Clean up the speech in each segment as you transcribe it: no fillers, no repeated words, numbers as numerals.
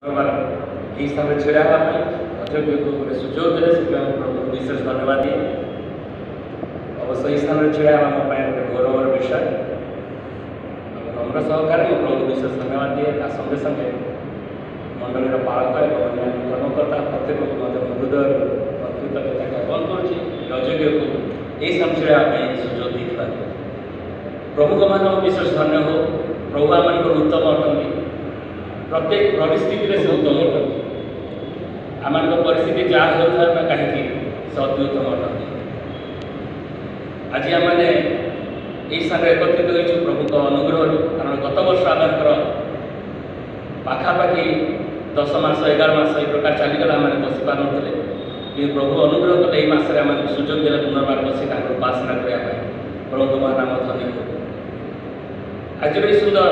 यही स्थान छड़ा अयोग्य को गोटे सुजोग देते से प्रभु विशेष धन्यवाद दिए। अवश्य यही स्थान छड़ा गोटे गौरवर विषय नम्र सहकार प्रभु विशेष धन्यवाद दिए। ता संगे संगे मंडलीर पालक एवं अन्य कर्मकर्ता प्रत्येक हृदय कृतज्ञता ज्ञापन कर अयोग्य को यही स्थान छड़ा सुजोग देता प्रभु मान विशेष धन्य हो। प्रभु आम उत्तम अटंती प्रत्येक परिस्थिति से उत्तम अटंती आम परिस्थिति जहाँ होता कहीं से अति उत्तम अटंती। आज आम यही स्थान एकत्रित हो प्रभु अनुग्रह कारण गत वर्ष आमर पाखापाखि 10 मास 11 मास ये प्रकार चलीगला आम बसी पार नुले कि प्रभु अनुग्रह कले मसरे आम सुजोग देते पुनर्बार बसी उपासना करने प्रभु नाम धन्य हो। आज भी सुंदर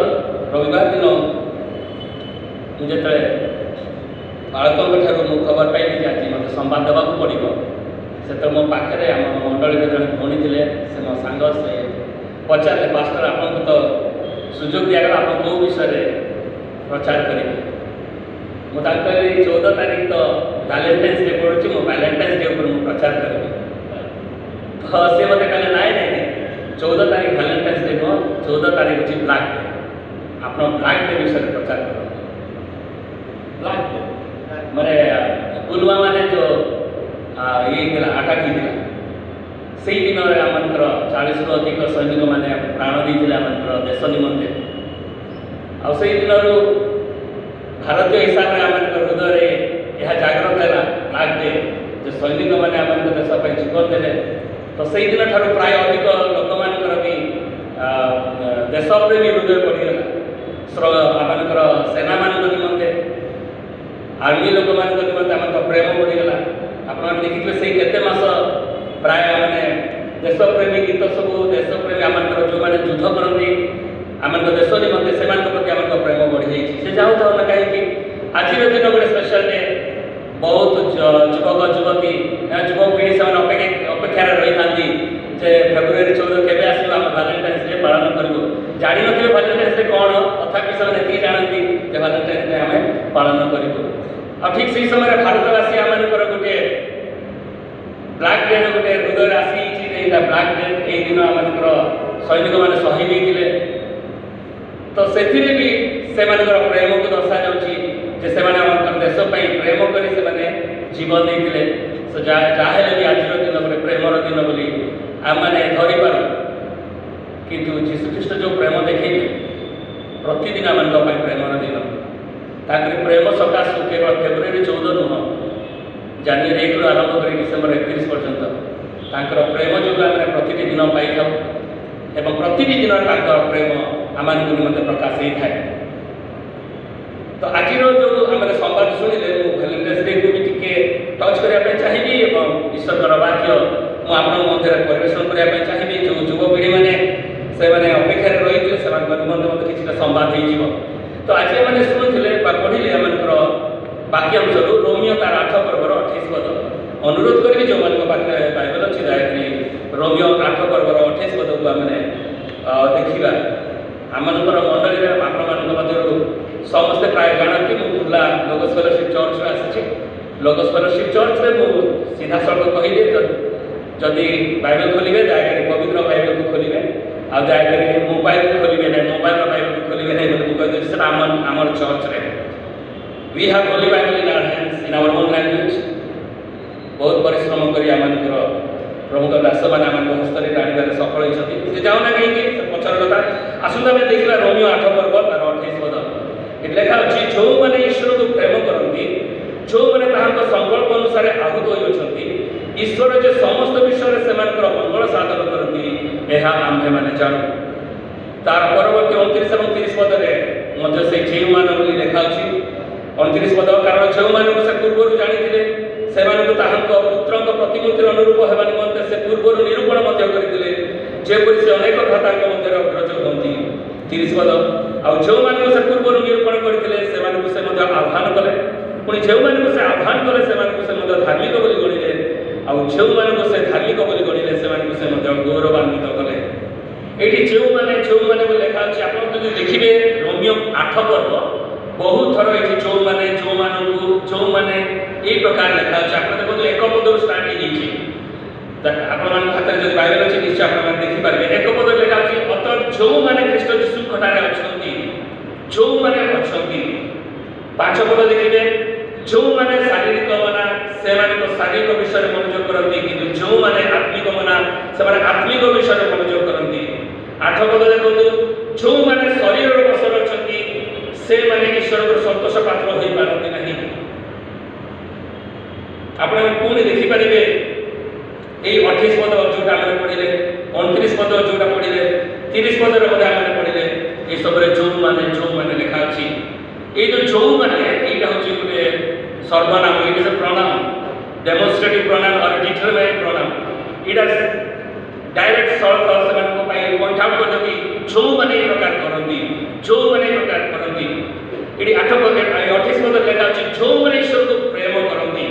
रविवार दिन मुझे बालकों खबर पाइली आज मत संवाद देवा पड़ो से मो पाखे आम मंडली जन भौणी थे से मो सांग से पचारे पास्टर आपको तो सुजोग दिगला आप कौ विषय प्रचार करेंगे मुझे 14 तारीख तो वैलेंटाइन्स डे पड़ू मो वैलेंटाइन्स डे ऊपर प्रचार करेंगे तो सी मत कहले नाई नहीं 14 तारीख वैलेंटाइन्स डे नुह 14 तारीख हूँ ब्लैक डे आप ब्लैक डे विषय प्रचार कर ब्लैक डे मैंने पुलवामा ने जो ये आटाक होता से दिन आमर 40 रु अधिक सैनिक मैंने प्राण देते आमर देश निमंते आई दिन भारतीय हिसाब से आम हृदय यह जागृत है ब्लैक डे जो सैनिक मैंने आम देश जीवन देते तो से दिन ठार प्राय अधिक लोक मानकर भी देशप्रेमी हृदय बढ़ीगला आमर सेना मान निमंते आर्मी लोक मान निमंते आम प्रेम बढ़ीगला आप देखिए से केते मास प्राय मैंने देशप्रेमी गीत सब देशप्रेमी आम जो मैंने युद्ध करती आम देश निमंते से प्रति आम प्रेम बढ़ी जाइए जाऊँ ना कहीं आज दिन गोटे स्पेशल डे बहुत युवक युवती युवक पीढ़ी से अपेक्षा रही था फेब्रुआरी 14 के आसो आम वैलेंटाइन्स डे पालन करूँ जानी नी वैलेंटाइन्स डे कौन तथापि से जानती वैलेंटाइन्स डे आम पालन करूँ आ ठीक से समय भारतवासी आम गोटे ब्लैक डे गोटे हृदय आसी ब्लैक डे यही दिन आम सैनिक मैंने शहीद होते तो से भी से प्रेम को दर्शा जाऊँगी देश प्रेम कर जीवन देते जहाँ भी आज दिन गोटे प्रेमर दिन बोली आम मैंने धरीपार किंतु जीशुख्रीष्ट जो प्रेम देखते प्रतिदिन आम प्रेमर दिन प्रेम सकाशु केवल फेब्रुआरी 14 नुह जानुरी 1 रु आरंभ कर डिसेम्बर 31 पर्यंत प्रेम जो आम प्रति दिन पाई एवं प्रतिदिन प्रेम आम निमंते प्रकाश होता है। तो आज जो आम संवाद शुणिले वैलेंटाइन्स डे को भी टी टच करने चाहिए और ईश्वर वाक्य मुझे मध्य परिवेशन करने चाहिए जो युवपीढ़ी मैंने से अपेक्षा रही थे निमंते मत कि संवाद हो तो आज मैंने शुणुले पढ़िले आम वाक्यांश रोमियो तार 8 पर्वर 28 पद अनुरोध करी जो पाखे बाइबल अच्छी दयाकरी रोमियो 8 पर्वर 28 पद को आम देखा आम मंडली आपण समस्ते प्राय जानती मुला लोगस फेलोशिप चर्च आसी लोगस फेलोशिप चर्च में सीधा सड़क कहली जदि बाइबल खोलिए दयाकरी पवित्र बाइबल को खोलिए आ दयाकरी मोबाइल को खोलिए ना मोबाइल बाइबल को खोलिए ना बोली कहीदे आमर चर्च रे we have holy Bible in our hands in our own language बहुत परिश्रम कर आम प्रमुख दास मैंने आम हस्तरे टाणिबार सफल होती जाऊना कहीं पचर कथा आसता आम देखा रोमियो 8 पर्व तार 28 पद ये लिखा अच्छी जो मैंने ईश्वर को प्रेम करती जो मैंने संकल्प अनुसार आहूत होती ईश्वर जो समस्त विषय से मंगल साधन करती यह आम्भे मैंने जानू तार परवर्ती 29 और 30 पद से झील मान लिखा 29 पद कारण जो मान से पूर्व जानी से पुत्र प्रतिमूर्ति अनुरूप होगा निमंते से पूर्व निरूपण करते जेपरी से अनेक भ्राता मध्य अग्रज हमें 30 पद आ जो मान से पूर्व निरूपण करते से आह्वान कले पुणी जो मान से आह्वान कले से धार्मिक बोली गणिले आउ जो मान से धार्मिक बोली गणिले से गौरवान्वित कले ये जो मैंने लिखा अच्छे आप देखिए रोमियो 8 पर्व बहुत थर ये जो मैंने जो এই প্রকার লেখা আছে। আপনার দেখুন এক পদর স্টার্ট হয়ে আপনার হাতের যদি বাইবেল আছে নিশ্চয় আপনার দেখিপারে। এক পদ লেখা আছে অত যে খ্রিস্ট যীশু কটারে অনেক অনেক 5 পদ দেখবে যে শারীরিক মনা সে শারীরিক বিষয়ে মনোযোগ করতে কিন্তু যে আত্মিক মনা সে আত্মিক বিষয়ে মনোযোগ করতে। 8 পদ দেখুন যে শরীর বসর অনেক से माने ईश्वर को संतोष पात्र हो पारती नहीं। आप देखी पारे ये 28 पद जोटा आम पढ़े 29 पद जोटा पढ़े 30 पद आम पढ़े ये सब जो मैंने लिखा अच्छी ये जो मैंने यहाँ हूँ गोटे सर्वनाम it is a pronoun demonstrative pronoun और डिटरमाइन प्रोनाउन इटा डायरेक्ट सॉल्व पॉइंट आउट करते जो मैंने प्रकार करती जो मैंने प्रकार करती ये 28 पद लिखा अच्छी जो मैंने ईश्वर को प्रेम करती।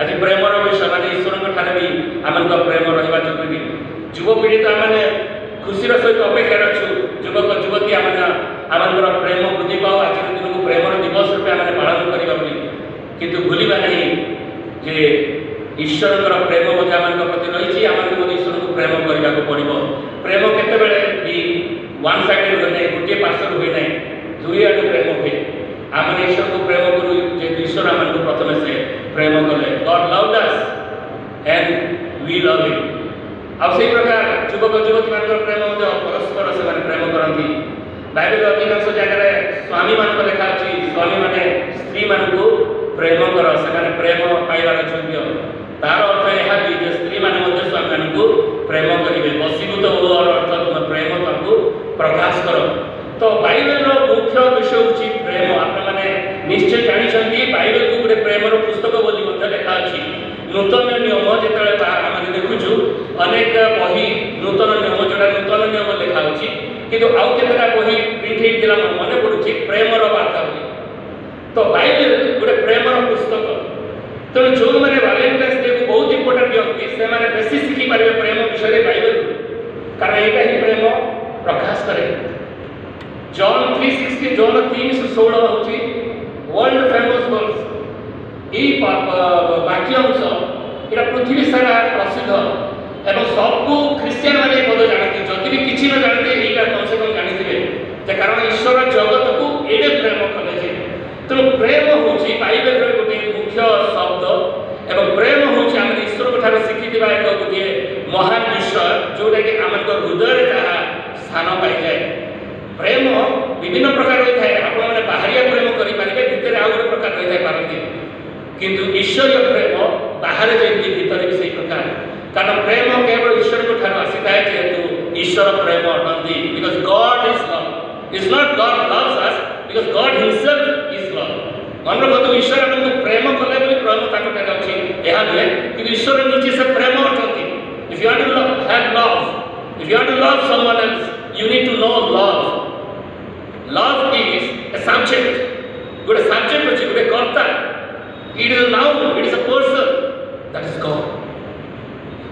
आज प्रेमर विषय माने ईश्वर भी आम प्रेम रहा जरूरी। युवपीढ़ी तो आम खुशी सहित अपेक्षा अच्छु युवक युवती आम प्रेम वृद्धि पाओ आज दिन को प्रेमर दिवस रूपे आम पालन करवा किंतु भूलवा नहीं जे ईश्वर प्रेम आम प्रति रही आम ईश्वर को प्रेम करने को पड़ो। प्रेम केतबेले भी वन साइडेड हुए ना गोटे पार्श्व हुए ना दुई आड़ प्रेम हुए। आम ईश्वर को प्रेम करूँ जेहतु ईश्वर आम प्रथम से प्रेम कले God loved us and we love him. आ से प्रकार युवक युवती मान प्रेम परस्पर से प्रेम करती। बाइबल अधिकांश जगह स्वामी मान लिखा अच्छी स्वामी मैंने स्त्री मान को प्रेम कर से प्रेम पाइबार योग्य। तार अर्थ यह कि स्त्री मैंने स्वामी मान को प्रेम करेंगे बसीभूत हो अर्थ तुम प्रेम ताको प्रकाश कर। तो बाइबल मुख्य विषय हूँ प्रेम। आपने निश्चय जानते बाइबल को गोटे प्रेमर पुस्तक बोली लिखा अच्छी। नूतन नियम जो आम देखुचु अनेक बही नूतन नियम जोटा नूतन नियम लिखा अच्छी किंतु आउ केतटा बही प्रिंट होता मन पड़ुची प्रेमर वार्ता बोली। तो बाइबल गोटे प्रेमर पुस्तक तेणु जो मैंने वैलेंटाइन्स डे को बहुत इंपोर्टेंट दिखती से बेसी शिखी पारे प्रेम विषय बाइबल कारण यहाँ ही प्रेम प्रकाश करे। जॉन 3:16 जॉन 3:16 हूँ वर्ल्ड फेमस वर्ड्स ये वाक्य अंश यहाँ पृथ्वी सारा प्रसिद्ध एवं सबको क्रिश्चियन मैंने पद जानते जदि भी किसी न जानते यहाँ कम से कम जानते कारण ईश्वर जगत को एडे प्रेम कले। तेणु प्रेम हूँ बाइबल गोटे मुख्य शब्द एवं प्रेम हूँ आम ईश्वर ठार शिखी एक गोटे महान विषय जोटा कि आम हृदय जहाँ स्थान पाई जाए। प्रेम विभिन्न प्रकार होता है आपने बाहरिया प्रेम करेंगे भितर आउ गोटे प्रकार रही था पारती किंतु ईश्वरीय प्रेम बाहर जमी भितर भी से प्रकार कारण प्रेम केवल ईश्वर को ठार आसी था जेहेतु ईश्वर प्रेम अटंती because God is love is not God loves us because God himself is love. मन रखु ईश्वर आपको प्रेम कले प्रेम ताकत अच्छी यह नुहे कि ईश्वर नीचे से प्रेम अटंती। If you want to have love if you want to love someone else you need to know love. Love is a subject. Good subject which is a karta. It is a noun. It is a person. That is God.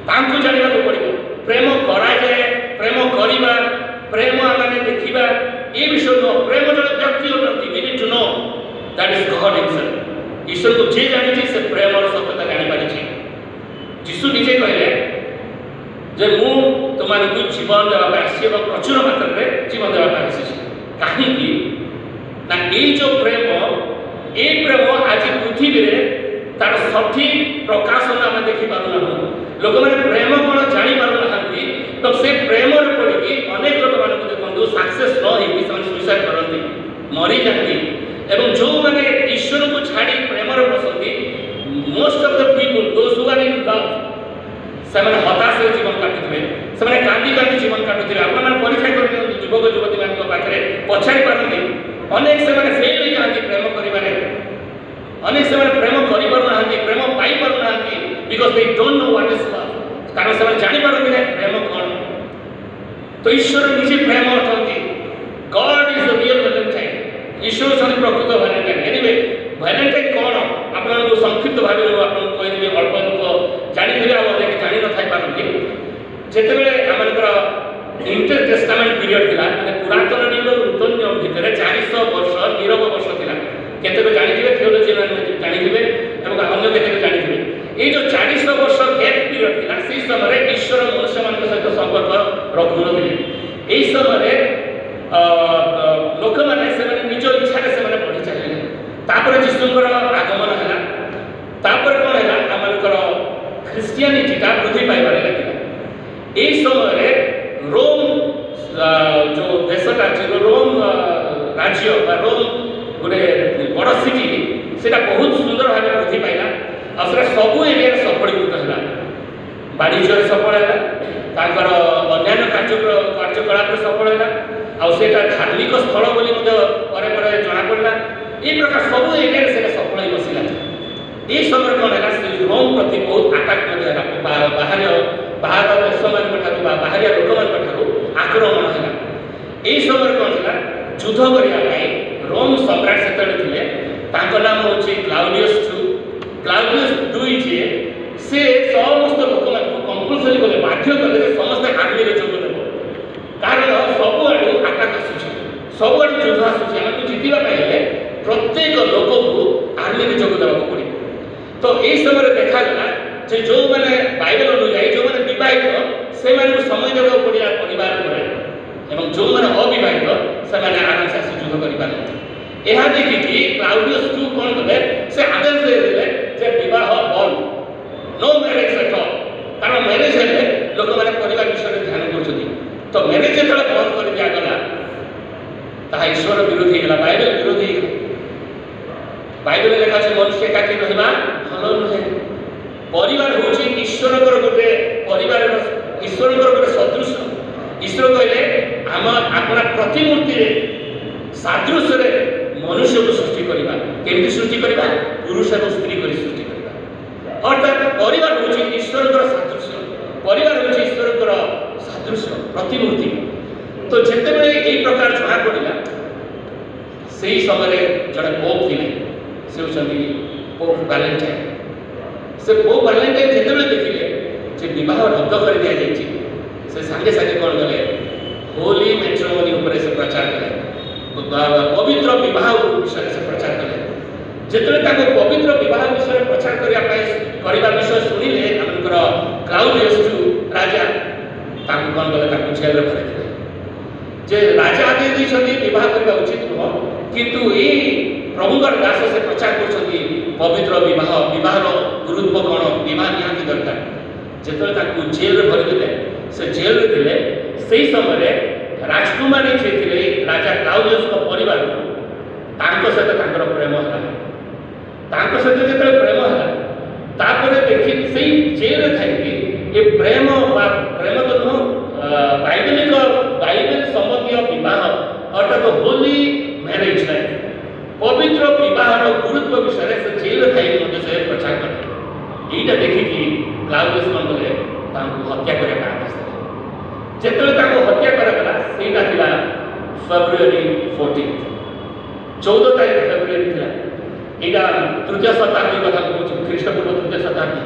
तांको जानिबा को पड़िबो प्रेम करा जाए प्रेम करिबा प्रेम आने देखिबा ए विषय no प्रेम जन व्यक्ति होती we need to know that is God himself. ईश्वर को जे जानि छै से प्रेम और सत्यता जानि पारि छै। यीशु निजे कहले जे मु तुमान को जीवन देवा आसी प्रचुर मात्रा में जीवन देवा आसी कहीं ना ये जो प्रेम ये प्रेम आज पृथ्वी में तार सठिक प्रकाशन आम देखी पारना लोक मैंने प्रेम कौन जानी पारना तो से प्रेम पड़ी अनेक लोक मान देखो सक्सेस न हो सुइसाइड करती मरी जाती एवं जो मैंने ईश्वर को छाड़ी प्रेम बसती most of the people those who are in love से हताश जीवन काटुवे से कांदी कांदी जीवन काटुवे आप परीक्षा कर युवक युवती मान पाखे पछाड़ी पारती अनेक से फेल हो जाती प्रेम कर अनेक से प्रेम कर प्रेम पाई पारना because they don't know what is love कारण से जानी पारती ना प्रेम कौन। तो ईश्वर निजे प्रेम अटंती God is the real valentine ईश्वर छथि प्रकृत वैलेंटाइन। एनीवे वैलेंटाइन कौन आप संक्षिप्त भाव आपको कहीदेवी अल्प लोक जानी अनेक जानी न था पारती जितेबाला आमर इंटर टेस्टामेंट पीरियड थी मैंने पुरातन नियम नूतन नियम भितर 400 वर्ष नीरव वर्ष था केतबे जानी थियोलॉजी जानते अन्य केते जानिथिबे ए जो 400 वर्ष गैप पीरियड थिला से समय ईश्वर मनुष्य मान सहित संपर्क रखुनथिले ए समय लोक माने से माने निज इच्छा से माने पढ़ी चलिले तापर यीशुकर आगमन हैला तापर कोन हैला हमनकर क्रिश्चियनिटी का वृद्धि पाइबारे लागिला ए समय रोम जो देशटा अछि रोम राज्य बा रोम गोटे बड़ सिटी सेटा बहुत सुंदर भाव वृद्धि पाइला और सेटा सब एरिया सफलीकृत हैला वाणिज्य सफल हैला तांकर अन्य कार्यकलाप सफल हैला और सेटा धार्मिक स्थल बोली परे परे जना पड़ला ए प्रकार सब एरिया सेटा सफल ही बसिला ए समय कोन हैला से रोम प्रति बहुत अटैक मध्य हैला बाहर देश मान बाहरिया लोक मान आक्रमण हैला ए समय कोन हैला युद्ध करिया रोम सम्राट सेतले थिले तांको नाम होची क्लाउडियस दुई जे से समस्त लोक मान कंपल्सरी कले बाध्य कले समस्त आर्मी रे जोग देबो कारण सब आडू अटैक आसुची सब आडू युद्ध आसुची हम जितिबा पाइले प्रत्येक लोक को आर्मी रे जोग देबो पड़ी तो ए समय देखा गला जे जो माने बाइबल अनुसार जो माने विवाहित से माने समय देबो पड़िया परिवार पर एवं जो माने अविवाहित से माने आराम से युद्ध करि पारन एहा देखि कि क्लाउडियस टू कोन कले से आदेश दे दिले जे विवाह बंद नो मैरिज एट ऑल कारण मैरिज है लोक माने परिवार विषय ध्यान करछथि तो मैरिज जेतले बंद कर दिया गला ता ईश्वर विरोधी गला बाइबल विरोधी बाइबल लेखा छै मनुष्य एकाकी रहबा भलो नहे परिवार होछि ईश्वरकर गोटे परिवार ईश्वरकर गोटे सदृश ईश्वर कहले हम अपना प्रतिमूर्ति रे सादृश्य रे मनुष्य को सृष्टि करबा केमि सृष्टि करबा पुरुष और स्त्री को सृष्टि करबा अर्थात परिवार होछि ईश्वरकर सादृश्य परिवार होछि ईश्वरकर सादृश्य प्रतिमूर्ति तो जेते बेले एई प्रकार जना पड़िला सेही समय जड़े पोप थिले से होछंती पोप वैलेंटाइन से पोप वैलेंटाइन जेते बेले देखिले जे विवाह रद्द कर दिया जायछि से संगे संगे कोन गले होली मैट्रिमोनी ऊपर से प्रचार कले पवित्र विवाह विषय से प्रचार कले जेतले ताको पवित्र विवाह विषय प्रचार करिया विषय सुनिले हमनकर क्लाउडियस टू राजा ताको कोन गले ताको जेल रे भरे दिले जे राजा आदि दिसथि विवाह करबा उचित नुह किंतु ए प्रभुकर दास से प्रचार करछथि पवित्र विवाहर गुरुत्व कोन विवाह निहाती दरकार जेतले ताको जेल रे भरे दिले से जेल रे दिले सेही समय राजकुमारी जे थिले राजा क्लाउडियस को परिवार तांको सहित तांकर प्रेम हला तांको सहित जेतले प्रेम हला तापरे देखि सेही जेल थाई ए प्रेम तो नो बाइबल सम्बन्धीय विवाह अर्थात होली मैरिज लाइफ पवित्र विवाहर गुरुत्व विषय से जेल थाई मते से प्रचार करते एटा देखि कि क्लाउडियस मंडले तांको हत्या करे आदेश देले जेतले ताको हत्या करगला सेटा थिला फेब्रुअरी 14 14 तारिख फेब्रुअरी थिला एटा तृतीय शताब्दी कथा कहू ख्रीष्टपूर्व तृतीय शताब्दी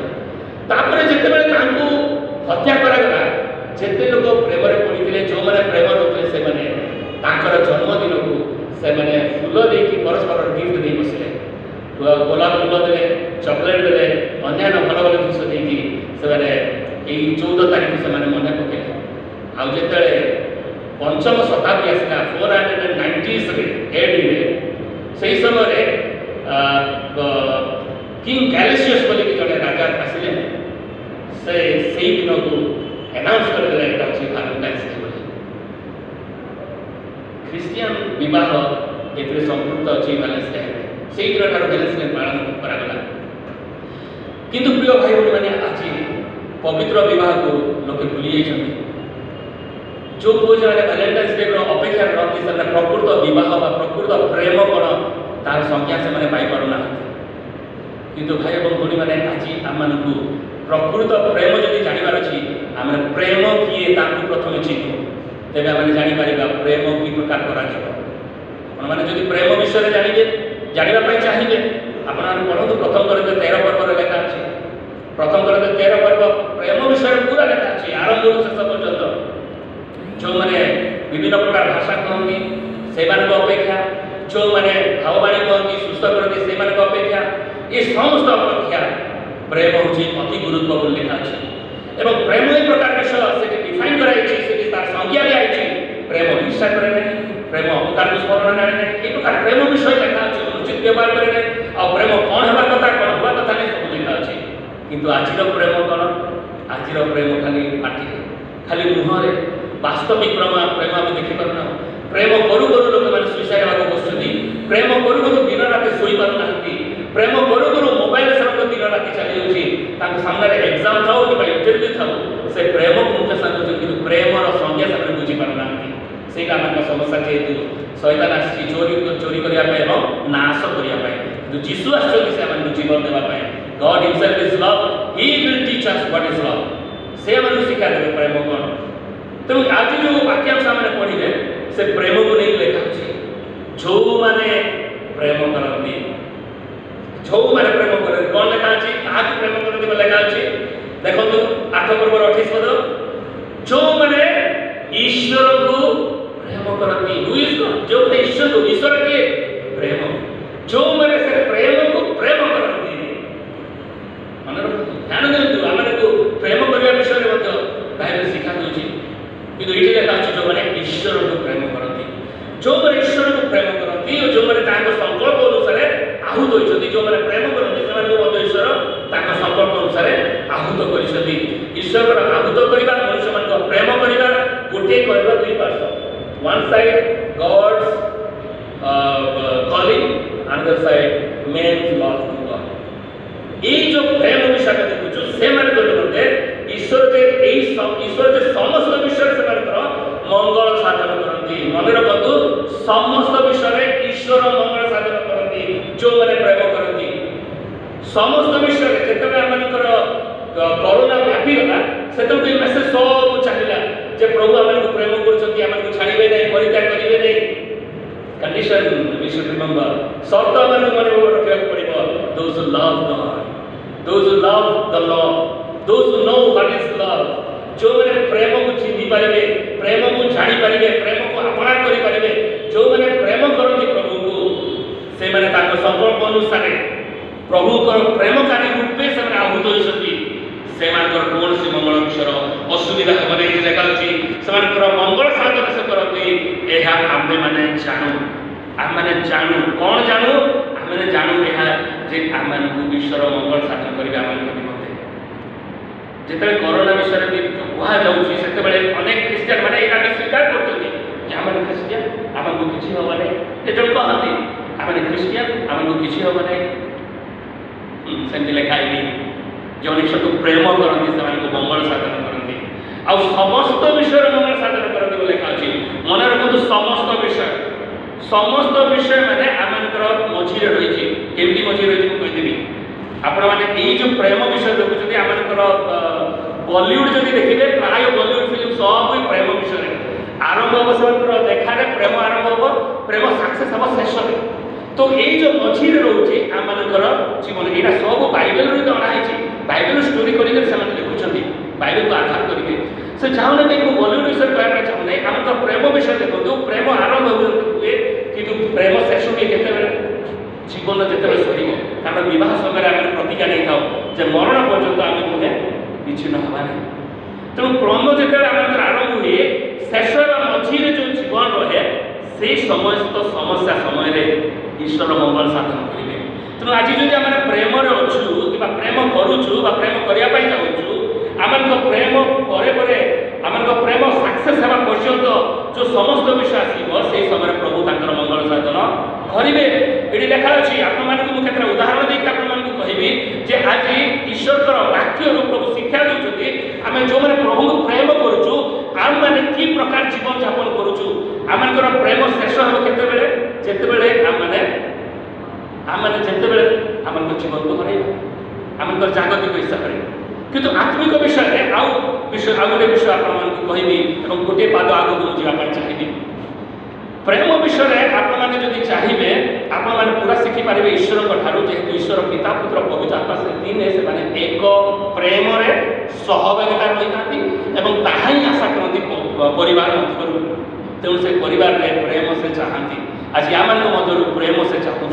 तापरे जेते बेले तांको हत्या करगला जेते लोग प्रेम रे पड़िथिले जो माने प्रेम रोकले से माने तांकर जन्मदिन को से माने फूल देकी परस्पर गिफ्ट दे बसिले गोलाप फूल देले चॉकलेट देले अन्य भल भल जिनिस देकी से माने ए 14 तारिख से माने मने पकेले आ जेतले पंचम शताब्दी आसला 490s रे एडी रे सेही समय रे किंग कैलेसियस बोली कि जने राजा आसिले से सेही दिन को अनाउंस कर देला एटा अछि वैलेंटाइन्स डे बोली क्रिश्चियन विवाह एतरे संपूर्ण अछि वैलेंटाइन्स डे सेही दिन ठार वैलेंटाइन्स डे पालन करा गला किंतु प्रिय भाई बहन माने आज पवित्र विवाह को लोके भूली जाइछन्ति जो कोई जने वैलेंटाइन्स डे रो अपेक्षा करती से प्रकृत विवाह बा प्रकृत प्रेम कोन तार संख्या से माने पाई पड़ना किंतु भाई और भौणी माने आज आम मानकु प्रकृत प्रेम जदि जानिबार अछि आम प्रेम किए ताकु प्रथम चिन्ह तेबे आम जानि परिबा प्रेम की प्रकार करा जिवो आपण माने जदि प्रेम विषय जानिबे जानिबा पई चाहिबे आपण पढନ୍ତୁ प्रथम करे 13 पर्व रे लेखा अछि प्रथम करे 13 पर्व प्रेम विषय पूरा लेखा अछि आरंभ ରୁ शेष पर्यंत जो माने विभिन्न प्रकार भाषा कहती से अपेक्षा जो माने भाववाणी कहती सुस्थ करती से अपेक्षा ये समस्त अपेक्षा प्रेम हूँ अति गुरुत्व बोली लिखा अच्छे एवं प्रेम एक प्रकार विषय से डिफाइन कराई से तार संज्ञा दिखाई प्रेम हिंसा करे नहीं प्रेम अपकार को स्मरण करे नहीं ये प्रकार प्रेम विषय लिखा अच्छे अनुचित व्यवहार करे नहीं और प्रेम कौन हवा कथा कौन हवा कथा नहीं सब लिखा अच्छे किंतु आजिर प्रेम कौन आजिर प्रेम खाली पार्टी खाली मुहरे वास्तविक प्रेम आम देखिपार प्रेम करू करू लोक मैंने सुइसाइड होगा बसुँच प्रेम करू करू दिन रात शोई पार प्रेम करू करू मोबाइल से दिन रात चली जाऊँगी सामने एग्जाम था कि इंटरव्यू था से प्रेम को मुख्य साधुचे कि प्रेमर संज्ञा से बुझीपार से समस्या जेहेतु शैतान आसी चोरी करने नाश करने जीशु आसमान जीवन देवाई God himself is love he will teach us what is love से शिक्षा देवे प्रेम कौन तेणु आज जो वाक्यांश आम पढ़े से प्रेम को नहीं लिखा जो मैंने प्रेम करती जो मैंने प्रेम करती कौन लिखा अच्छी क्या प्रेम करती लिखा अच्छी देखो 8 पर्व 28 पद जो मैंने ईश्वर को प्रेम करती जो ईश्वर को ईश्वर के प्रेम जो मैंने से प्रेम को प्रेम करती मन रखु ध्यान दिंतु आम को प्रेम करने विषय में बाइबल शिक्षा दूसरी कि ये लिखा अच्छे जो मैंने ईश्वर को प्रेम करती जो मैंने ईश्वर को प्रेम करती और जो मैंने संकल्प अनुसार आहूत होती जो मैंने प्रेम करती से ईश्वर संकल्प अनुसार आहूत कर ईश्वर आहूत करवा मनुष्य मान प्रेम करवा गोटे करवा दुई पार्श्व one side God's calling another side men's love to God ये जो प्रेम विषय देखु से मैंने बोलते ईश्वर जे ईश्वर जे समस्त विषय से मंगल साधन करती मन रखु समस्त विषय ईश्वर मंगल साधन करती जो मैंने प्रेम करती समस्त विषय जिते आमर करोना व्यापीगला से मेसेज सब चलला जे प्रभु आम प्रेम कर छाड़े नहीं परित्याग करेंगे नहीं कंडीशन वी शुड रिमेंबर शर्त आम मन रखा पड़ो those who love God those who love the law those who no what is love जो मैंने प्रेम को चिन्ह पारे प्रेम को जानी पारे प्रेम को अपना करें जो मैंने प्रेम करती प्रभु को से मैंने संकल्प अनुसार प्रभु प्रेमकारी रूपे से आहूत होती से कौन सी मंगल विषय असुविधा हम देखा से मंगल साधन से करती आम मैंने जानू कौन जानू आम जानू जे आम ईश्वर मंगल साधन करेंगे आम निमंते जिते कोरोना विषय भी कहुच्छी से अनेक ख्रीस्टियान मैंने यहाँ स्वीकार करते ख्रीस्टियान आमको किसी हम नहीं ये जन कहते आम ख्रीस्टियान आमको किसी हम नहीं सेमती लिखाई जो ईश्वर को प्रेम करती से मंगल साधन करती आउ समस्त विषय मंगल साधन करती लिखा अच्छी मन रखु समस्त विषय मैंने आम मझे रही केमती मझे रही कहीदेवी आपण मैंने जो प्रेम विषय देखुं आम बॉलीवुड जब देखिए प्राय बॉलीवुड फिल्म सब प्रेम विषय आरंभ हम से देखार प्रेम आरंभ हम प्रेम सक्सेस हम शेष तो ये जो मझे रोचे आम जीवन यहाँ सब बाइबल अणाई बाइबल स्टोरी कर लिखुं बाइबल को आधार करके से चाहूना नहीं बॉलीवुड विषय कहना चाहूना आम तो प्रेम विषय देखो प्रेम आरंभ हुए कि प्रेम शेष हुए के जीवन जिते सर कारण बहुत समय आम प्रतिज्ञा नहीं था मरण पर्यंत आम मुझे विच्छिन्न हवा नहीं तेणु प्रेम जो आम आरंभ हुए शेष मझे जो जीवन रहे से समस्त समस्या समय ईश्वर मंगल साधन करेंगे तेणु आज जो आम प्रेम अच्छु कि प्रेम करुचु प्रेम करने चाहूँ आम प्रेम पर आम प्रेम सक्सेस होगा पर्यंत जो समस्त विषय आसो से समय प्रभु तर मंगल साधन करेंगे ये लिखा अच्छी आपको मुझे उदाहरण देकर आपको कहबी जे आज ईश्वर वाक्य प्रभु शिक्षा दूसरी आम जो मैंने प्रभु को प्रेम करुचु आम मैंने कि प्रकार जीवन यापन करुचु आम प्रेम शेष हम केतबेले जेतेबेले आम मैंने जेतेबेले आम जीवन को हरइबा आम जागतिक हिसाब से किंतु आत्मिक विषय आउ गोटे विषय आपको कहबी और गोटे पाद आगे मुझे चाहिए प्रेम विषय आपने जब चाहिए आपने पूरा शिखिपारे ईश्वर जेहेतु ईश्वर पिता पुत्र पवित्र आत्मा से तीन से एक प्रेम सहभागिता रही था ही आशा करती परिवार मध्य तेणु से परिवार प्रेम से चाहती आज या मध्य प्रेम से चाहूँ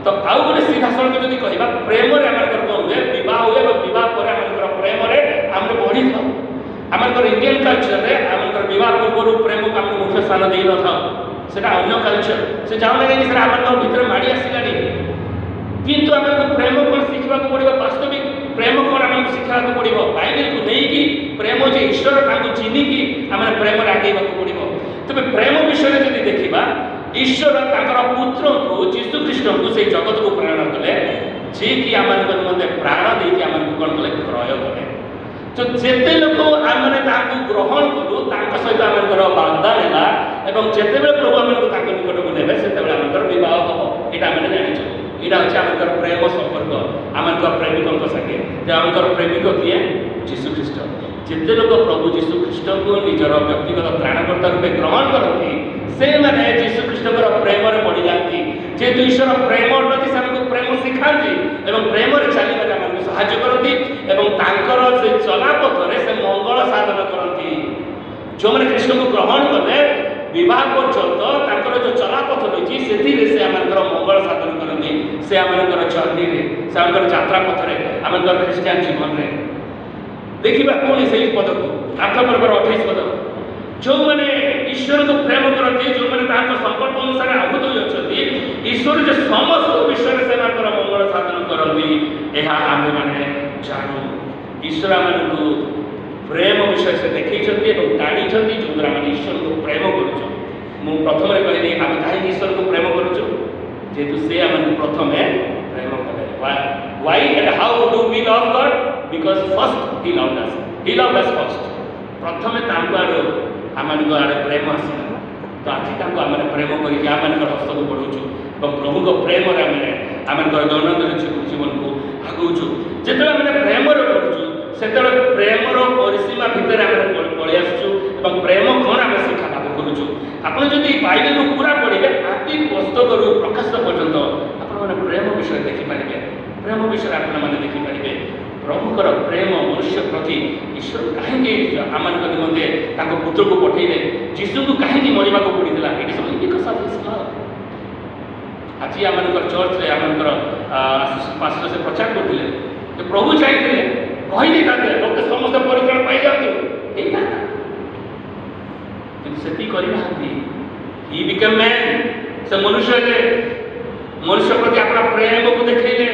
तो आउ गोटे सीधा सड़क जदि कहवा प्रेम आम कौन हुए बह हुए बह पर आम प्रेम आम बढ़ी था आम इंडियन कल्चर आम बह पूर्व प्रेम को आम मुख्य स्थान दे न था से अन्य कल्चर से चाहूना कहीं आम भर माड़ी आसला किंतु आमको प्रेम कौन शिखा पड़ो वास्तविक प्रेम कौन आमको शिखा पड़ो बाइबल को लेकिन प्रेम जे ईश्वर चिन्हिकी आम प्रेम आगे पड़ो तेज प्रेम विषय जब देखा ईश्वर पुत्र को जीशु ख्रीष्ट को से जगत को प्रेरणा कले जी कि आम निमंते प्राण देकी आमको कौन कले क्रय कले तो जिते लोक आम ग्रहण कलु सहित आमर वाग्दान है जिते प्रभु आमको निकट को ने से आम बह हम यहाँ आम जाचु यहाँ हूँ आम प्रेम संपर्क आम प्रेमिकों संगे आम प्रेमिक किए जीशु ख्रीष्ट जिते लोक प्रभु जीशु ख्रीष्ट को निजर व्यक्तिगत त्राणकर्ता रूपे ग्रहण करती से मैंने जीशु ख्रीष्ट प्रेम पड़ जाती जेहेतु ईश्वर प्रेम प्रति से प्रेम शिखाती और प्रेम चलने आमको साहाय्य करती और से चलापथरे से मंगल साधन करती जो मैंने कृष्ण को ग्रहण कले विवाह पर्यंत जो चलापथ रही से आम मंगल साधन करती से आम जर्नी से आम यात्रा पथरे आम ख्रीस्टियान जीवन में देखा पुणी से पद को 8 पर्वर 28 पद जो मैंने ईश्वर को प्रेम करती जो मैंने संकल्प अनुसार आहूत होती ईश्वर जो समस्त विषय से मंगल साधन करती यह आम मैंने जानू ईश्वर आम प्रेम विषय से देखते टाणी जो द्वारा मैंने ईश्वर को प्रेम कर प्रथम कहली आम कहीं ईश्वर को प्रेम करुचु जेहेतु से आम प्रथम प्रेम कले why and how do we love God because first he loved us first प्रथम आड़ू आम आड़े प्रेम आसला तो आज आम प्रेम करके हस्त को बढ़ाऊँ प्रभु को प्रेम आम दैनंदिन जीवन को आगौचु जो आम प्रेम पढ़ुचु से प्रेमर परिसीमा भितर आम पलि आसुचु प्रेम कौन आम शिक्षा लाभ करुचु आपड़ जदि बाइबल को पूरा पढ़े आदि पुस्तक प्रकाश पर्यंत आपने प्रेम विषय देखिपारे प्रेम विषय आपने देखिपारे प्रभुकर प्रेम मनुष्य प्रति ईश्वर कहीं आम निमंते पुत्र को पठेले जीशु को कहीं मरवा को पड़ा ये सब बिकॉज ऑफ हिज लव आज आम चर्च आम पास्टर से प्रचार करते प्रभु चाहिए कही लोग समस्त परित्राण पाई जातु से ही बिकम मैन से मनुष्य प्रति अपना प्रेम को देखले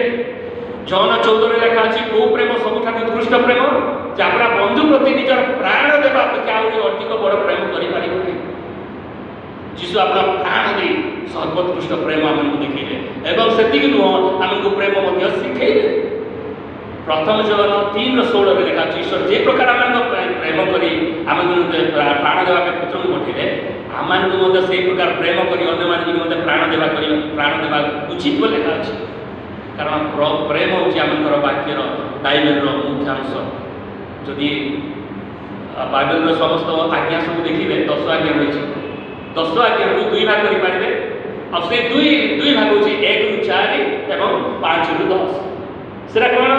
जौन 14 लेखा अच्छी कौ प्रेम सबुठ उत्कृष्ट प्रेम जे अपना बंधु प्रति निजर प्राण देवा अपेक्षा अधिक बड़ प्रेम कर जीशु अपना प्राण दे सर्वोत्कृष्ट प्रेम आमको देखले एवं से नुह आमको प्रेम शिखेले प्रथम जन 3:16 लेखा ईश्वर जे प्रकार आम प्रेम करी आम प्राण देवा पुत्र को पठेले आम से प्रकार प्रेम करी अन्य प्राण देवा उचित लेखा अच्छे कारण प्रेम हूँ आमर वाक्यर बाइबल मुख्यांश जदि बाइबल समस्त आज्ञा सब देखिए 10 आज्ञा रही 10 आज्ञा को 2 भाग करेंगे और से दुई भाग हूँ 1 ରୁ 4 और 5 ରୁ 10 से कौन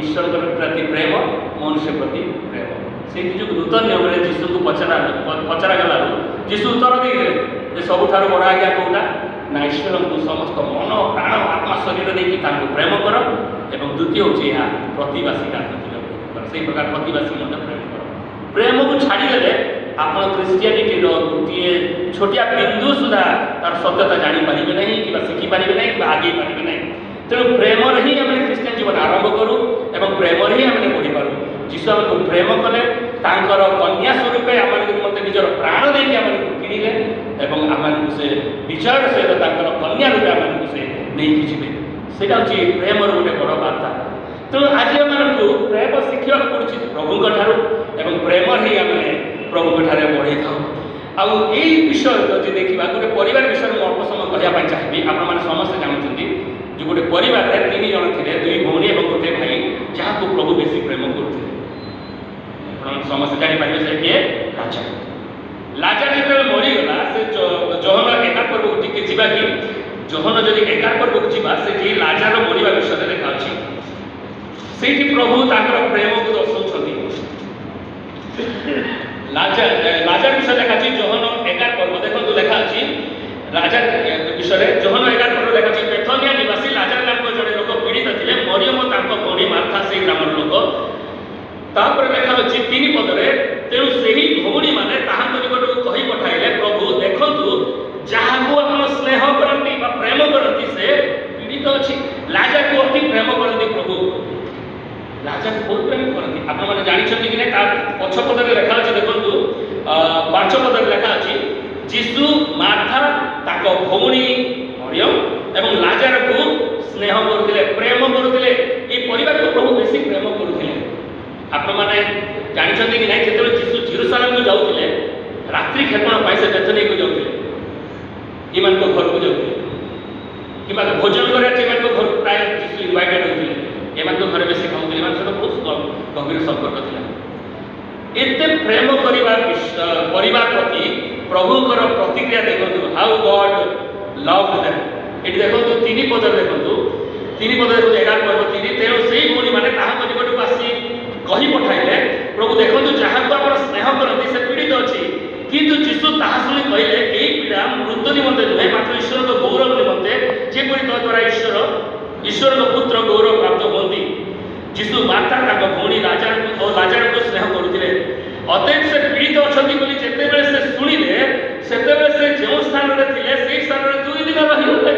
ईश्वर प्रति प्रेम मनुष्य प्रति प्रेम से जो नूतन नियम जीशु को पचरा गला जीशु उत्तर देते सबुठ बड़ आज्ञा कौटा ना ईश्वर को समस्त मन प्राण आत्मा शरीर देखिए प्रेम कर एवं द्वितीय हूँ यहाँ प्रतिवासी से प्रकार प्रतिवासी प्रेम कर प्रेम को छाड़ीदे आप क्रिश्चियनिटी गोटे छोटिया बिंदु सुधा तार सत्यता जापारे ना कि शिखिपारे ना कि आगे पारे ना तेणु प्रेम ही आम क्रिश्चियन जीवन आरंभ करूँ और प्रेम ही आम बढ़ी पारूँ जीशु आमको प्रेम कले कन्या स्वरूप आम निमंते निजर प्राण देके आमको किणिले एवं आम से विजय सहित कन्या रूपे आमको से नहीं जी से प्रेम गोटे बड़ वार्ता तेणु आज आमको प्रेम शिखा पड़ुଛି प्रभु ठार एवं प्रेम ही आम प्रभु ठार बढ़े था आउ यही विषय जो देखा गोटे परिवार विषय में अल्प समय कहवाई चाहिए आपने समस्ते जानते जो गोटे परिवार में 3 जन थे 2 भौणी और गोटे भाई जहाँ को प्रभु बेसी प्रेम करते समस्ते जापारे से किए राजा लाजार जो मरीगला से जहन 11 पर्व को टी जा कि जहन जदि 11 पर्व को जा से लाजार मरवा विषय देखा से प्रभु ताकर प्रेम को दर्शाऊँ लाजार विषय देखा जहन 11 पर्व देखो लिखा अच्छी राजा विषय जहन 11 पर्व देखा बेथनिया निवास राजा को बहुत प्रेम करती आपण मैंने जानते कि नहीं पछ पदे लिखा अच्छे देखो 5 पदे लिखा अच्छी जीशु मार्था ताक भौणी मरियम एवं लाजार को स्नेह करुले प्रेम करुले ये परिवार को प्रभु बेसी प्रेम करुले आपण मैंने जानते कि नहीं जो जीशु जेरूसालेम को जाऊे रात्रि खेपण से बेथनी को जाऊे इन घर को जाऊे कि भोजन कर घर प्राय जीशु इनवाइटेड होते एम घर बेसी खाऊे सहित बहुत गंभीर संपर्क था एते प्रेम परिवार प्रति प्रभुकर प्रतिक्रिया देखो हाउ गॉड लव्ड देम ये देखो 3 पद देखो 3 पद देखो 11 पर्व 3 तेणु से भौणी मैंने निकट को आसी कही पठाइले प्रभु देखो जहाँ को आप स्नेह करती से पीड़ित अच्छी किंतु जीशु ताहा शुणी कहले यही पीड़ा मृत्यु निमंते नुहे मात्र ईश्वर को गौरव निमंते जेपरी द्वारा ईश्वर को पुत्र गौरव प्राप्त होती जीशु माता भौणी लाजार को स्नेह करुले अतएव से पीड़ित अच्छा जिते से शुणिले से जो स्थान में थे से स्थान में 2 दिन रही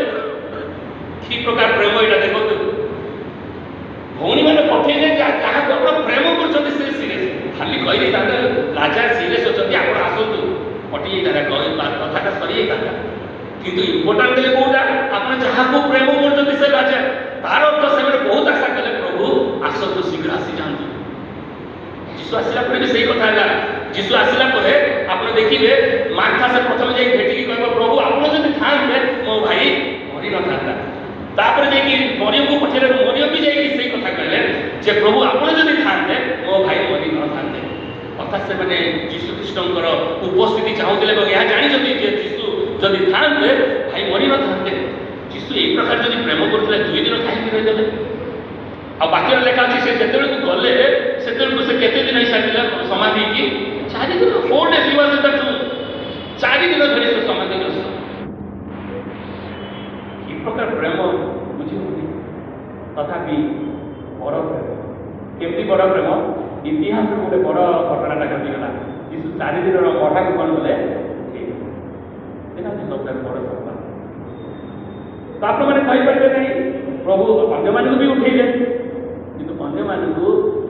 कि प्रकार प्रेम यहाँ देखो भौणी मैंने पठेले जहाँ को आप प्रेम कर खाली कहली राजा सीरियस अच्छा आप आसतु पटी कथाटा सरी जाता किंतु इम्पोर्टाट देले कोटा आपने जहाँ को प्रेम कर राजा तार अर्थ से बहुत आशा कले प्रभु आसतु शीघ्र आसी जातु जीशु आसला भी सही कथा है जीशु आसला आप देखिए मार्था से प्रथम जाए भेटिकी कह प्रभु आप था मो भाई मरी न था तापर जाकि मरियम को पठेले मरियम भी जाकि सही कथा कहले जे प्रभु आपण जदि थांते मो भाई मरी न थांते अर्थात से माने जीशु ख्रीष्टंकर उपस्थिति चाहूले यह जानी जे जीशु जदि थांते भाई मरी न थांते जीशु एक प्रकार जदि प्रेम करते 2 दिन कहीं रहीदे आ बाकी लेखा अच्छी से जिते गले से केते दिन हिसाब समाधि की 4 दिन 4 days he was at the tomb 4 दिन धरी से समाधि कि प्रकार प्रेम बुझी तथापि बड़ प्रेम केमती बड़ प्रेम इतिहास गोटे बड़ घटनाटा घटीगला जीशु 4 दिन मढ़ा को कौन बोले सबसे बड़ सम्मान तो आप मैंने कहींपारे नहीं प्रभु अन्य मानक भी उठेले किंतु अन्य मानक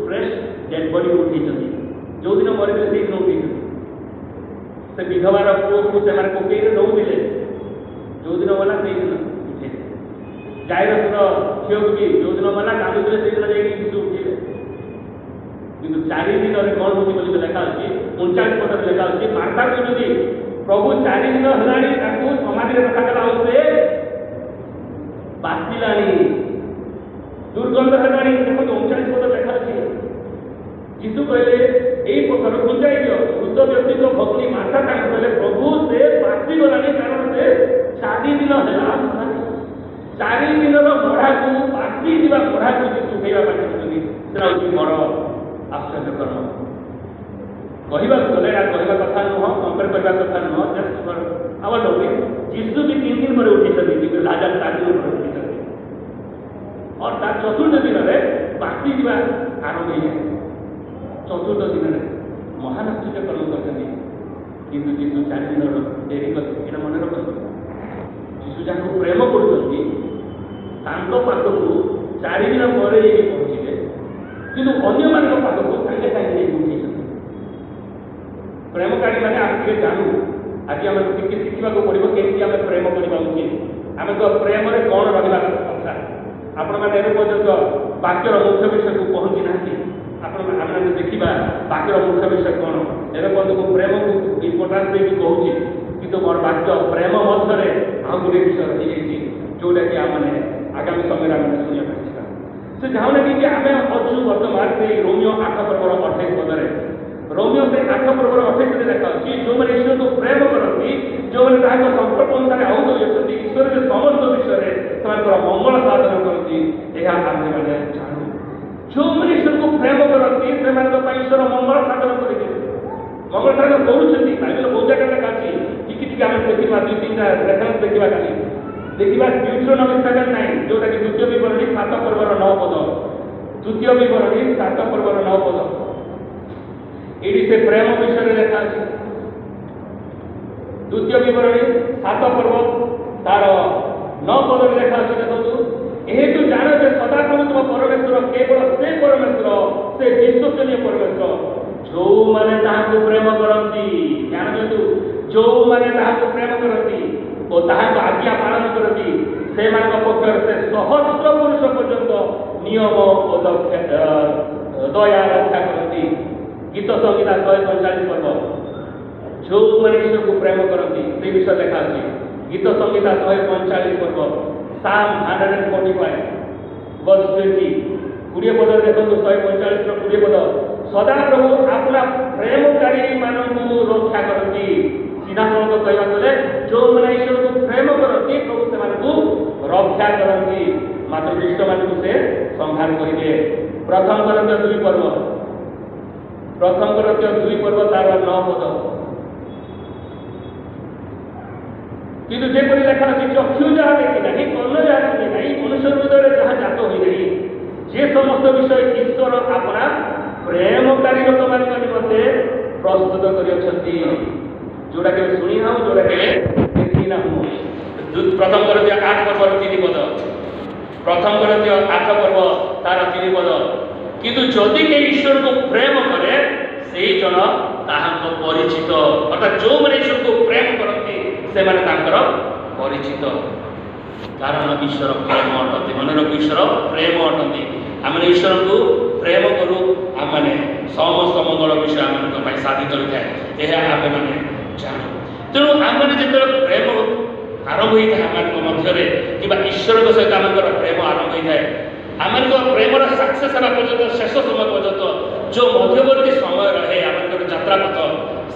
फ्रेश डेड बॉडी उठे जो दिन मरे से दिन उठे से विधवार पुओ को से कोकई नौले जो दिन गला से दिन उठे जायरसर झील को भी जो दिन गला कांदुले से दिन जाइए उठे किंतु 4 दिन कौन होती लेखा अच्छी 39 पद लेखा अच्छी मार्था को जदि प्रभु 4 दिन है समाधि रखा से बासिलानी दुर्गंध है देखो 39 पद लेखा अच्छी जीशु कहले यही प्रकार बुझाई दियो वृद्ध व्यक्ति को भक्ति माता कहले प्रभु से बासी गलानी कारण से 4 दिन है 4 दिन मढ़ा को बासी जा मढ़ा को जीशु कहवा पार्टी बड़ आश्चर्य कर्म कहवा गले कहवा कथा नुह कंपेयर करवा कथा नुह जस्ट फॉर आवर नॉलेज जीशु भी 3 दिन पर उठी राजा 4 दिन पर उठी और तार चतुर्थ दिन में बाकी जा आरंभ हो जाए चतुर्थ दिन में महान आश्चर्य कर्म करते किंतु जीशु 4 दिन डेरी कर मन रख जीशु जहाँ प्रेम कर पाखक 4 दिन पर पहुँचे कि अन्य मान पाखक सागे सागे उठे प्रेमकारी मैंने आप जानू आज आम शिखा पड़ो केमी आम प्रेम करवा उचित आम तो प्रेम कौन रहा कथा आपण मैंने पर्यटन वाक्यर मुख्य विषय को पहुँची ना आम देखा वाक्यर मुख्य विषय कौन एवं पर्यटन प्रेम को इम्पोर्टान्स देकी कहूँ कि मोर वाक्य प्रेम मध्य आउ गोटे विषय रही जाइए जोटा कि आम आगामी समय आम शुणा से जाऊना कि आम अच्छु बर्तमान से रोमियो 8 पर्वर 28 पदे रोमियो से 8 पर्वर 28 देखा जो मैंने ईश्वर को प्रेम करती जो मैंने संकल्प अनुसार आउट होती ईश्वर के समस्त विषय से मंगल साधन करती मैंने जानू जो मैंने ईश्वर को प्रेम करती से ईश्वर मंगल साधन कर मंगल साधन करुँच बाइबल बहुत जगह देखा टिकी आम देखा 2-3टा रेफरेन्स देखा खाली देखा ड्यूट्रोनॉमी 7:9 जोटा कि द्वितीय विवरणी 7 पर्वर 9 पद द्वितीय विवरणी 7 पर्वर 9 पद ये से प्रेम विषय लेखा अच्छे द्वितीय विवरणी 7 पर्व तार 9 पद लेखा अच्छे देखो यह तो जान जे सदाकाल तुम परमेश्वर केवल से परमेश्वर विश्वसनीय परमेश्वर जो माने ताहाको प्रेम करती ध्यान दियंतु जो माने ताहाको प्रेम करती और ताहाको आज्ञा पालन करती से मान पक्ष से सहस्र पुरुष पर्यंत नियम और दया रक्षा करती। गीत संहिता 145 पर्व जो माने ईश्वर को प्रेम करती से विषय लिखा अछि। गीत संहिता 145 पर्व साम 145 वर्स 20 20 पद देखो 145 रो 20 पद सदा प्रभु अपना प्रेमकारी मानू रक्षा करती। सीधा सड़क कहवा गले जो मैंने ईश्वर को प्रेम करती प्रभु से रक्षा करती मात्र दुष्ट मानू से संहार करेंगे। प्रथम करंत्य 2 पर्व तार 9 पद किंतु जेपरि लेखा अछि चक्षु जहाँ देखी नहीं कर्ण जहाँ सुनी नहीं मनुष्य हृदय जहाँ जात हुई नहीं जे समस्त विषय ईश्वर अपना प्रेमकारी लोक मान निमंते प्रस्तुत करियछंती जोड़ा के सुनी ना जोड़ा के देखी ना प्रथम करंत्य 8 पर्व 3 पद प्रथम करंत्य 8 पर्व तार 3 पद किंतु जदि के ईश्वर को प्रेम करे से जन ताहाको परिचित अर्थात जो माने ईश्वर को प्रेम करती से माने तांकर परिचित कारण ईश्वर प्रेम अटंती मन रख ईश्वर प्रेम अटंती आम ईश्वर को प्रेम करूँ आम मैंने समस्त मंगल विषय आम साधित होता है यह आम मैंने जानू तेणु आम मैंने जो प्रेम आरंभ होता है आम मध्य कि ईश्वर सहित आम प्रेम आरंभ होता है आम प्रेमर सक्सेस होगा पर्यटन शेष समय पर्यटन जो मध्यवर्ती समय रहे आम यात्रा पथ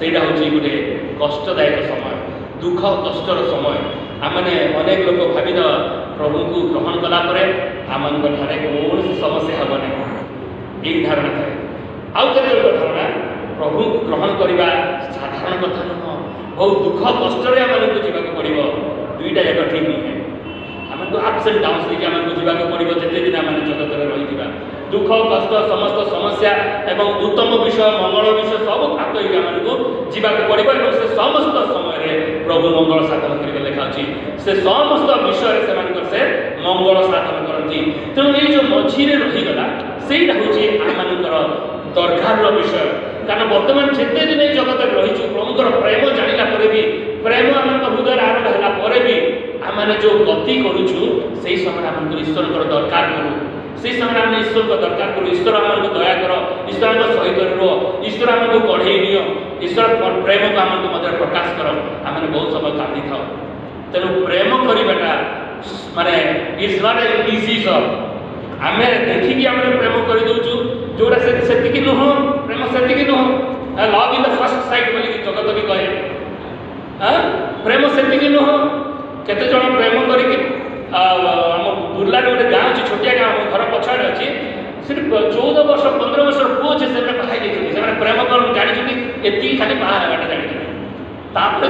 से गोटे कष्टदायक समय दुख कष्टर समय आमने अनेक लोग भावी प्रभु को ग्रहण कलापर आम कौन समस्या हम नहीं यही धारणा थाए आउ के धारणा प्रभु को ग्रहण करने साधारण कथा नुह बहुत दुख कष्ट आम को जावाक पड़ो दुईटा जाक ठीक नुहे आमको अप्स एंड डाउन्स लेकिन आमको जावाक पड़ो जिते दिन आम जगत रही दुख कष्ट समस्त समस्या एवं उत्तम विषय मंगल विषय सब खात आमको जावाक पड़ो और से समस्त समय प्रभु मंगल साधन करके लिखा अच्छी से समस्त विषय से मंगल साधन करती तेणु ये जो मझीरे रहीगला से आमर दरकार विषय कारण बर्तमान जिते दिन जगत रही प्रभुकर प्रेम जाना भी प्रेम आम हृदय आरंभ है भी आम जो गति करुचु से समय आम ईश्वर दरकार करूँ से समय आम ईश्वर को दरकार करूँ ईश्वर आमको दया कर ईश्वर आम सहित रुह ईश्वर आमको कढ़े नि ईश्वर प्रेम को आम मध्य प्रकाश कर आम बहुत समय कांदी था तेणु प्रेम करवाटा माने it's not a easy job आम देखिकी आम प्रेम कर दौचु जोड़ा से नुह प्रेम से नुह love in the first sight बोली जगत भी कहे प्रेम से नुह केते जन प्रेम करके आम बुर्ला गोटे गाँ अच्छी छोटिया गाँ घर पछाड़े अच्छी सिर्फ 14 वर्ष 15 वर्ष पुओ अच्छे से बाहर से प्रेम कर जानी एति खाली बाहर होगा जानी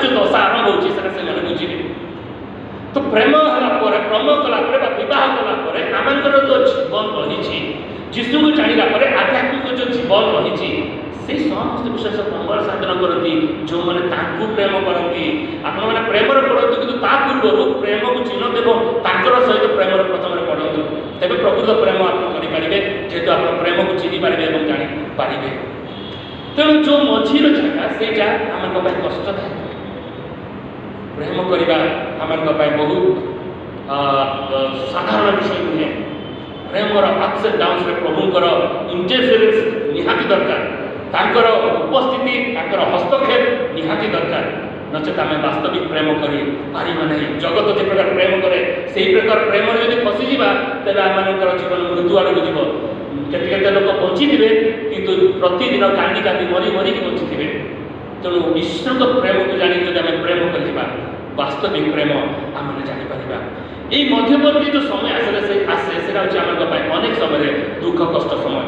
जो दशा आरंभ होने बुझे तो प्रेम है प्रेम कलापर बह कलापर आमर जो जीवन रही जीशु को जाना आध्यात्मिक जो जीवन रही से समस्त विषय से मंगल साधन करती जो मैंने प्रेम करती आपने प्रेमर पढ़ु कि पूर्व प्रेम को चिन्ह देव तर सहित प्रेम प्रथम पढ़ु तेज प्रकृत प्रेम आप करेंगे जेहेतु आप प्रेम को चिन्ह पारे और जापारे तेणु जो मझीर जगह से आम कष्टदायक प्रेम करवा आम बहुत साधारण विषय नुहे प्रेमर अप्स एंड डाउन्स प्रभुंर इंटरफेरेंस निहाती दरकार तांकर उपस्थिति तांकर हस्तक्षेप निहाती दरकार नचेत आम वास्तविक प्रेम करी पारिबा नहीं जगत जो प्रकार प्रेम करे से प्रकार प्रेम जब फसीजा तेज आम जीवन मृत्यु आड़ को जीव केते लोक बंची थे किंतु प्रतिदिन कांदी कांदी मरी मरिकी बंची थे तेणु ईश्वर प्रेम को जानी जब आम प्रेम करवा वास्तविक प्रेम आम जापर ये मध्यवर्ती जो समय आसे से अनेक समय दुख कष्ट समय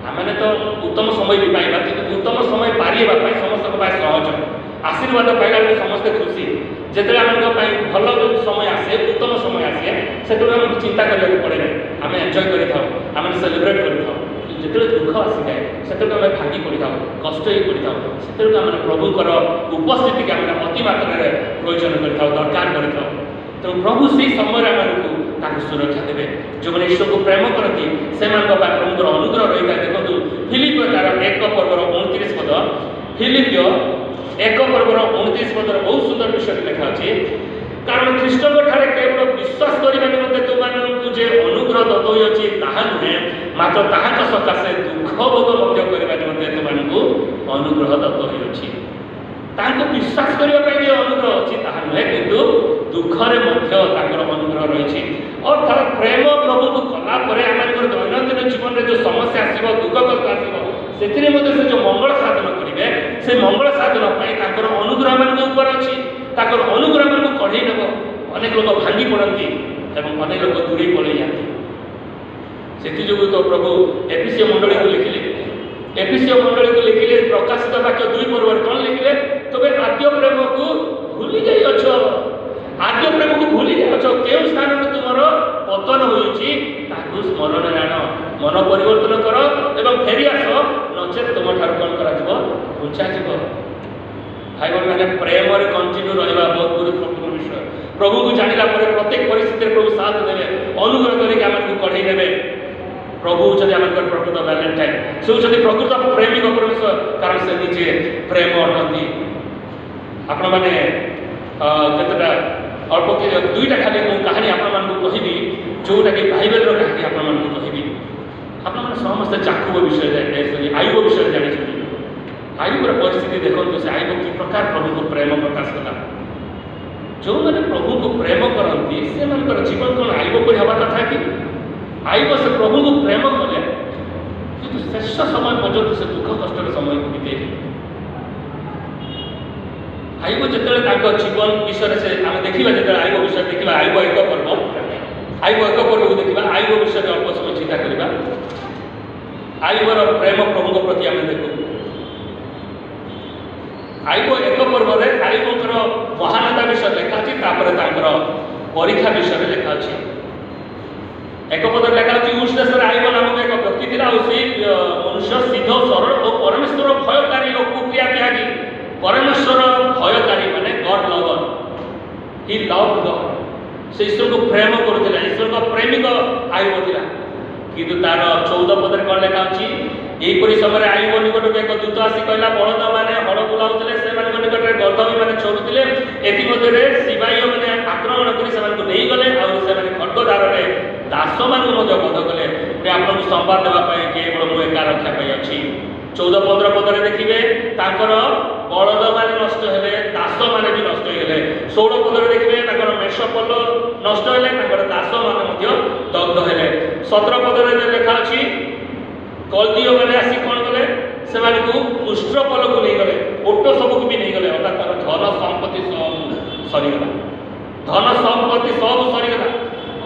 आमने तो उत्तम समय भी पाइबा कि उत्तम समय पारिबा समस्त सहज आशीर्वाद पाइला समस्ते खुशी जिते आम भल समय आसे उत्तम समय आसे से चिंता करने पड़े ना आम एंजय कर सेलिब्रेट कर जिते दुख आसी जाए से आम भांगी पड़ी था कष्ट ही पड़ी था से आम प्रभुंर उपस्थिति की आम अति मात्रा प्रयोजन कर दरकार कर तेणु प्रभु से समय आमको सुरक्षा देवे जो मैंने ईश्वर को प्रेम करती से प्रभुर अनुग्रह रही है देखो फिलिपियो तार 1 पर्वर 29 पद, फिलिपियो 1 पर्वर 29 पदर बहुत सुंदर विषय लिखा अछि। कारण ख्रीष्ट ठारे केवल विश्वास करने निमंते तुमको जे अनुग्रह दत्त होइछि ताहा नुहे, मात्र ताहाक सकाशे दुख भोग मध्य करने निमंते तुमको अनुग्रह दत्त होइछि। तांको विश्वास करने पे जे अनुग्रह अछि ताहा नुहे, किंतु दुखरे मध्य तांकर अनुग्रह रहिछि। अर्थात प्रेम प्रभु को कला परे आमानकर दैनंदिन जीवन रे जो समस्या आसीबो, दुख कष्ट आसीबो, सेतिरे मध्ये से जो मंगल साधन करिवे, से मंगल साधन पई तांकर अनुग्रह मान ऊपर अछि। ताकर अनुग्रह मान को कढै नेबो। अनेक लोक भांगी पड़ती एवं अनेक लोक दूरी पड़े जाते। सेति जोगु तो प्रभु एफिसियो मंडली को लिखिले, एफिसियो मंडली को लिखिले प्रकाशित वाक्य 2 पर्वर कोन लिखिले, तबे आद्य प्रेम को भूली जाई अछो, आद्य प्रेम को भूली जाई अछो। केउ स्थान में तुमरो पतन होइछि ताकू स्मरण राण, मन परिवर्तन करो एवं फेरी आसो, नचेत तुम ठार कोन करा जिवो, घुंचा जिवो। भाई बहन मैंने प्रेम और कंटिन्यू रहा बहुत गुरुत्वपूर्ण विषय। प्रभु को जानिला परे प्रत्येक परिस्थिति प्रभु साथ देवे, अनुग्रह करके आमको कढ़ई देवे। प्रभु जदि आमकर प्रकृत वैलेंटाइन से होती प्रकृत प्रेमिक परमेश्वर, कारण से निजे प्रेम अटंती। आपण मैंने केतटा अल्प 2टा खाली कहानी आपण कहबी, जोटा कि बाइबल कहानी आपण कहबी। आपण समस्त जाकुब विषय आयुब विषय जानी। आयुबर परिस्थिति देखो, से आयुब कि प्रकार प्रभु को प्रेम प्रकाश कला। जो मैंने प्रभु को प्रेम करती से मन जीवन कौन आयुब को हवा कथा कि आयुब से प्रभु को प्रेम कले, कि शेष समय पर्यंत से दुख कष्ट समय को बीते। आयुब जो जीवन विषय से आम देखा, जो आयुब विषय देखा, आयुब 1 पर्व, आयुब 1 पर्व को देखा, आयुब विषय अल्प समय चिंता करवा। आयुबर प्रेम प्रभु प्रति आम देखू। आयुब 1 पर्व में आयुबर महानता विषय लिखा अच्छी, परीक्षा विषय लिखा अच्छी। 1 पद लिखा अच्छी, उस देश में आयुब नामक एक व्यक्ति था, उसी मनुष्य सीध सरल और परमेश्वर भयकारी और कुक्रिया त्यागी। परमेश्वर भयकारी माने God lover, he loved God. से ईश्वर को प्रेम करुला, ईश्वर का प्रेमिक आयुब थिला। किंतु तार 14 पद कौन लिखा अच्छी, यहीपरि समय आयुब निकट एक दूत आसी कहला, बलद मैंने हड़ बुलाऊले, से निकट में गर्दभी मैंने छोड़ुले, एमध्य सिपाही मैंने आक्रमण कर गले, खड्गदार दास मान बध कले। आपको संवाद देवाई केवल मुझे एका रक्षा पाई अच्छी। 14-15 पदे देखिए बलद मैंने नष्ट हेले, दास मैंने भी नष्ट होगले। 16 पदे देखिए मेषपल नष्ट हेले, दास मैंने दग्ध हेले। 17 पदे लिखा अच्छी, कलदीय मैंने आसी कौन कले, से उष्ट्रपल को नहीं गले, ओट सबको भी नहीं गले। अर्थात तार धन संपत्ति सब सरीगला, धन संपत्ति सब सरीगला।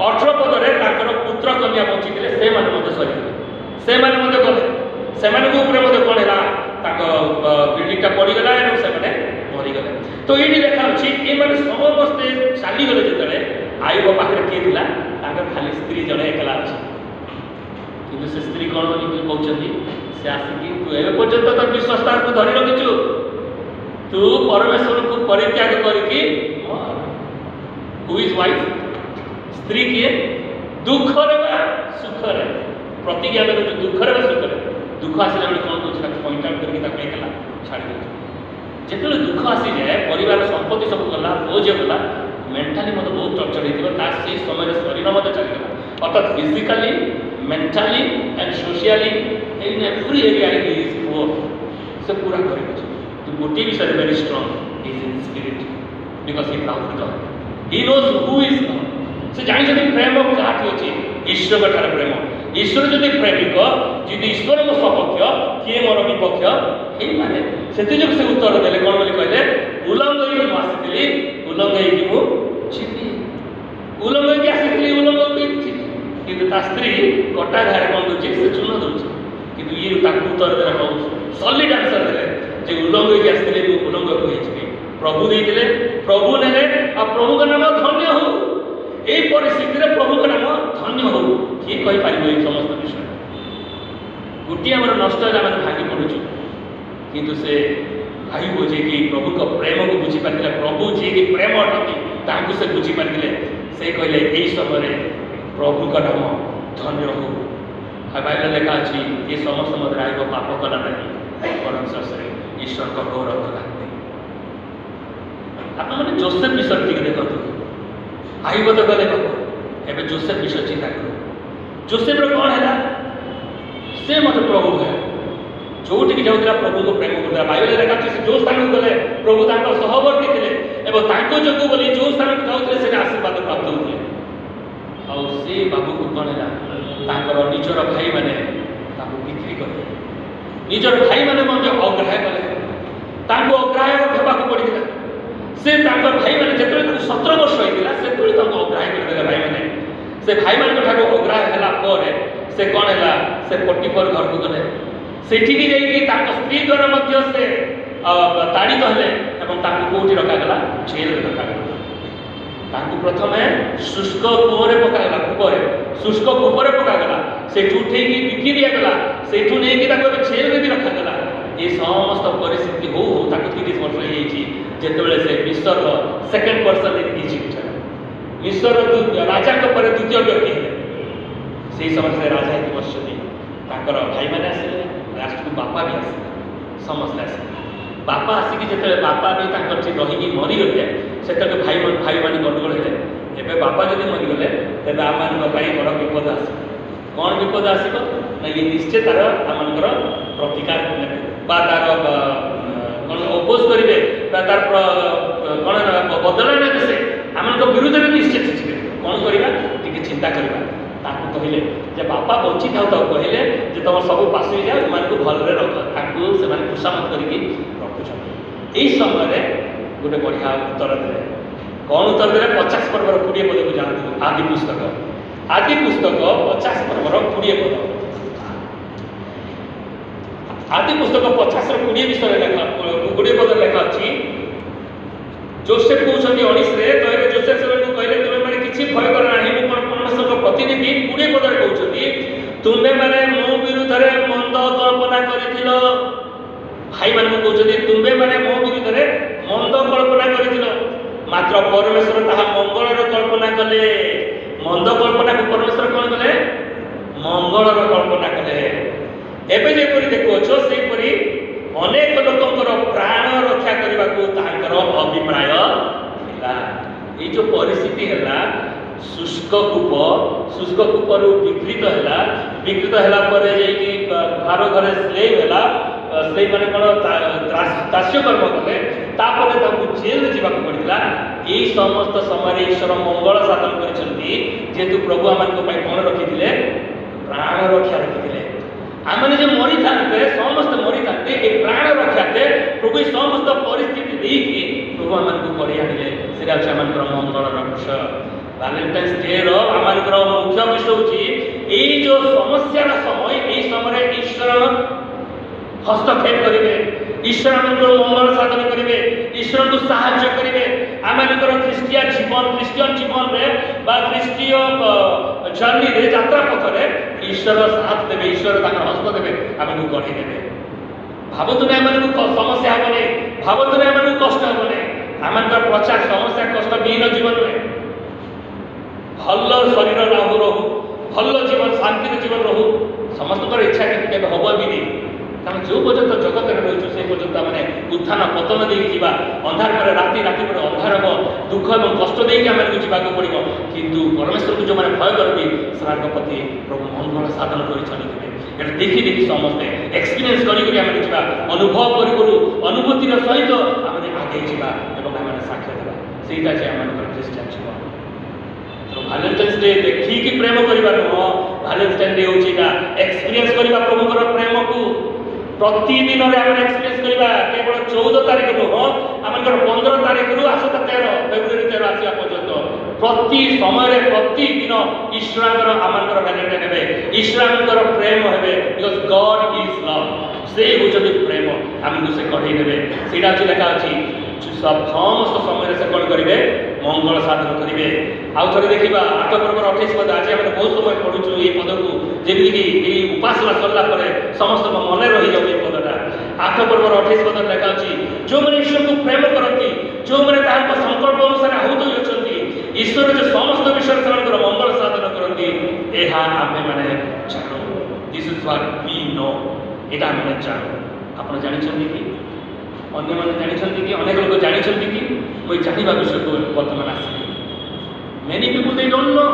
18 पदे पुत्र कन्या बची थे, से सरीगले, से गले। से कौन है बिल्डिंगटा पड़ीगला और से मरीगले। तो ये लिखा अच्छी, ये समस्ते चलीगले जो आयुब पाखे किए था, खाली स्त्री जड़े एकला अच्छी। कि से स्त्री कौन कहते से आसिकी, तू ए पर्यंत तो विश्वासता को धरी रखीचु, तू परमेश्वर को परित्याग करके हु इज वाइफ, स्त्री किए दुख रे सुख रे प्रतिज्ञा कर, दुख रे सुख रे। दुख आसला बेले कौन कौन पॉइंट आउट करके एकला छाड़ी दे। जो दुख आसी जाए, परिवार संपत्ति सब गला, बोझ गला, मेंटाली मत बहुत टर्चर होता, से समय शरीर मत चलीगला। अर्थात physically, mentally and socially in every area he is poor. से पूरा कर तो गोटे विषय very strong is in spirit, because he loves God, he knows who is God. से जानी प्रेम काठी अच्छी, ईश्वर ठार प्रेम। ईश्वर जदि प्रेमिक, जी ईश्वर मो सपक्ष, किए मोर विपक्ष यही माने। से उत्तर देले कौन बोली कहले, उलंग होई आसी, उलंग होगी उलंग आसी, उलंग कि स्त्री कटा घारे कौन दूसरी से चून दूसरी, कि ये उत्तर देना बहुत सॉलिड आंसर देले जे उलंग होगी आसते उलंग को प्रभु देते, प्रभु ने प्रभु का नाम धन्य हो। ये परिस्थिति में प्रभु का नाम धन्य हो, किए कहीपर समस्त विषय। गोटे आम नष्ट है भांगी पड़ुचु, किंतु से आयुब जी कि प्रभु का प्रेम को बुझीपारे, प्रभु जी कि प्रेम अटंती से बुझीपारे, से कहले यही समय प्रभु का नाम धन्य हो। बाइबल लिखा अच्छी ये समस्त मध्य आयोग पाप कला नहीं परम शेषे ईश्वर को गौरव कला आपने जोसेफ विषय टी देखो आयुब तो गले एवं जोसेफ विषय चिंता करो जोसेफ कौन है से मत प्रभु है जोटिक जाऊला प्रभु को प्रेम करता बाइबल लिखा अच्छे जो स्थान को गले प्रभु सहवर्ती थे जो बोली जो स्थान को जाऊे से आशीर्वाद प्राप्त होते से बाबू को कौन है निजर भाई मैंने बिक्री कले निजर भाई मैंने अग्राह्य कले अग्राह्य होगा पड़ा से भाई मैंने जो 17 वर्ष होता से अग्राह्य करदे भाई मैंने से भाई मान अग्राह्य है से कौन है से पोटिफर घर को गले सेठी स्त्री द्वारा से ताड़ित हेले कौटी रखागला जेल में रखागला प्रथम शुष्क कूपे पकागला कूपे शुष्क कूपे पकागला से उठे बिकी दिगला से जेल में भी रखागला ये समस्त परिस्थिति हो 30 वर्ष होते से मिस्र सेकेंड पर्सन इन इजिप्ट मिस्र राजा द्वितीय व्यक्ति से समय से राजा एक वर्ष भाई मैंने आसिले लास्ट को बापा भी आसिले समस्ते आसिले बापा आसिक जो बापा भी रही मरीगले से भाई मान गंडगोल है एवं बापा जब मरीगले तेज आम बड़ विपद आस कौन विपद आसो ना ये निश्चय तार आम प्रतिकार तार कौन अपोज करेंगे तार कौन बदला ना से आम विरोध में निश्चय कौन करवा टी चिंता करवा कहले जे बापा बची था कहले जे तुम सब पास जाओ को भलरे रख से खुशामत करके रखुच्च यही समय गोटे बढ़िया उत्तर दे कौन उत्तर दे 50 पर्वर 20 पद को जानते आदि पुस्तक 50 पर्वर 20 पद आदि पुस्तक 50 20 विषय लेखा 20 पद लेखा अच्छी जोसेफ कहते 19 तो जोसेफ से कहले तुम मैंने किसी भय कर ना परमेश्वर प्रतिनिधि 20 पद कहते तुम्हें मैंने मो विरुद्ध में मंद कल्पना कर भाई मान कहते तुम्हें मैंने मो विरुद्ध में मंद कल्पना कर मात्र परमेश्वर ताहा मंगलर कल्पना कले मंद कल्पना को परमेश्वर कौन कले मंगलर कल्पना कले एबे जेपरि देखुछ सेपरि अनेक लोकंकर प्राण रक्षा करने को अभिप्राय थिला ये जो परिस्थिति है शुष्क कूपर विकृत है भार घरे स्लेव है स्लेव मैंने कौन दास्य कर्म कले जेल जावाक पड़ा यही समस्त समय ईश्वर मंगल साधन कर प्रभु आम कौन रखी प्राण रक्षा रखी आमने जो मरी था समस्त मरी था प्राण रक्षा प्रभु समस्त परिस्थिति देखिए प्रभु आम को कड़ी आने से मंगल विषय वैलेंटाइन्स डे आम मुख्य विषय हूँ ये जो समस्या समय यही समय ईश्वर हस्तक्षेप करेंगे ईश्वर आम मंगल साधन करेंगे ईश्वर को साहाय्य करेंगे आम ख्रीस्टियन जीवन में ख्रीस्टीय जर्नी रे यात्रा पथरे ईश्वर साथ देवे ईश्वर हस्त देवे आम गढ़ी देवे भावतु समस्या हेनी भावतु कष्ट हेनी आम प्रचार समस्या कष्ट विहीन जीवन नुहे भल शरीर रहू रहू भल जीवन शांति जीवन रहू समस्त इच्छा के हम भी नहीं कारण जो पर्यटन जगत में रही से पर्यटन मैंने उत्थान पतन देखिए अंधार पर राति पर अंधार हम दुख और कष्ट देखिए आम जावाक पड़ो किंतु परमेश्वर को जो मैंने भय करती से प्रति प्रभु मंगल साधन कर चलुवे देखी देखी समस्ते एक्सपीरियंस करा अनुभव करूँ अनुभूतिर सहित आम आगे जावा आम साक्ष्य देवा सहीटा से आम क्रिस्टियन जीवन तो वैलेंटाइन्स डे देखिकी प्रेम करवा नुह वैलेंटाइन डे हूँ एक्सपीरियंस करवा प्रभुकर प्रेम को प्रतिदिन एक्सपीरियंस करवा केवल 14 तारीख नुह आम 15 तारीख रु आसता 13 फेब्रुआरी 13 आसवा पर्यटन प्रति समय प्रतिदिन ईश्वर आम वैलेंटाइन हे ईश्वर प्रेम हे बिकज गॉड इज लव से हूँ प्रेम आमको से कढ़े देवे से लिखा अच्छी समस्त समय से कौन करेंगे मंगल साधन करेंगे आउ थे देखा 8 पर्वर 28 पद आज आम बहुत समय पढ़ुचु ये पद को जमीकी उपासना सरला समस्त मन रही जाऊ ये पदटा 8 पर्वर 28 पद लिखा अच्छी जो मैंने ईश्वर को प्रेम करती जो मैंने संकल्प अनुसार आहूत होती ईश्वर जो समस्त विषय से मंगल साधन करती यह आमे मैंने जानू this is what we know एटा हम जान आपण जानिछन कि अन्य माने जानिछन कि अनेक लोग जानिछन कि मैं जानिबा विषय को वर्तमान आसी many people they don't no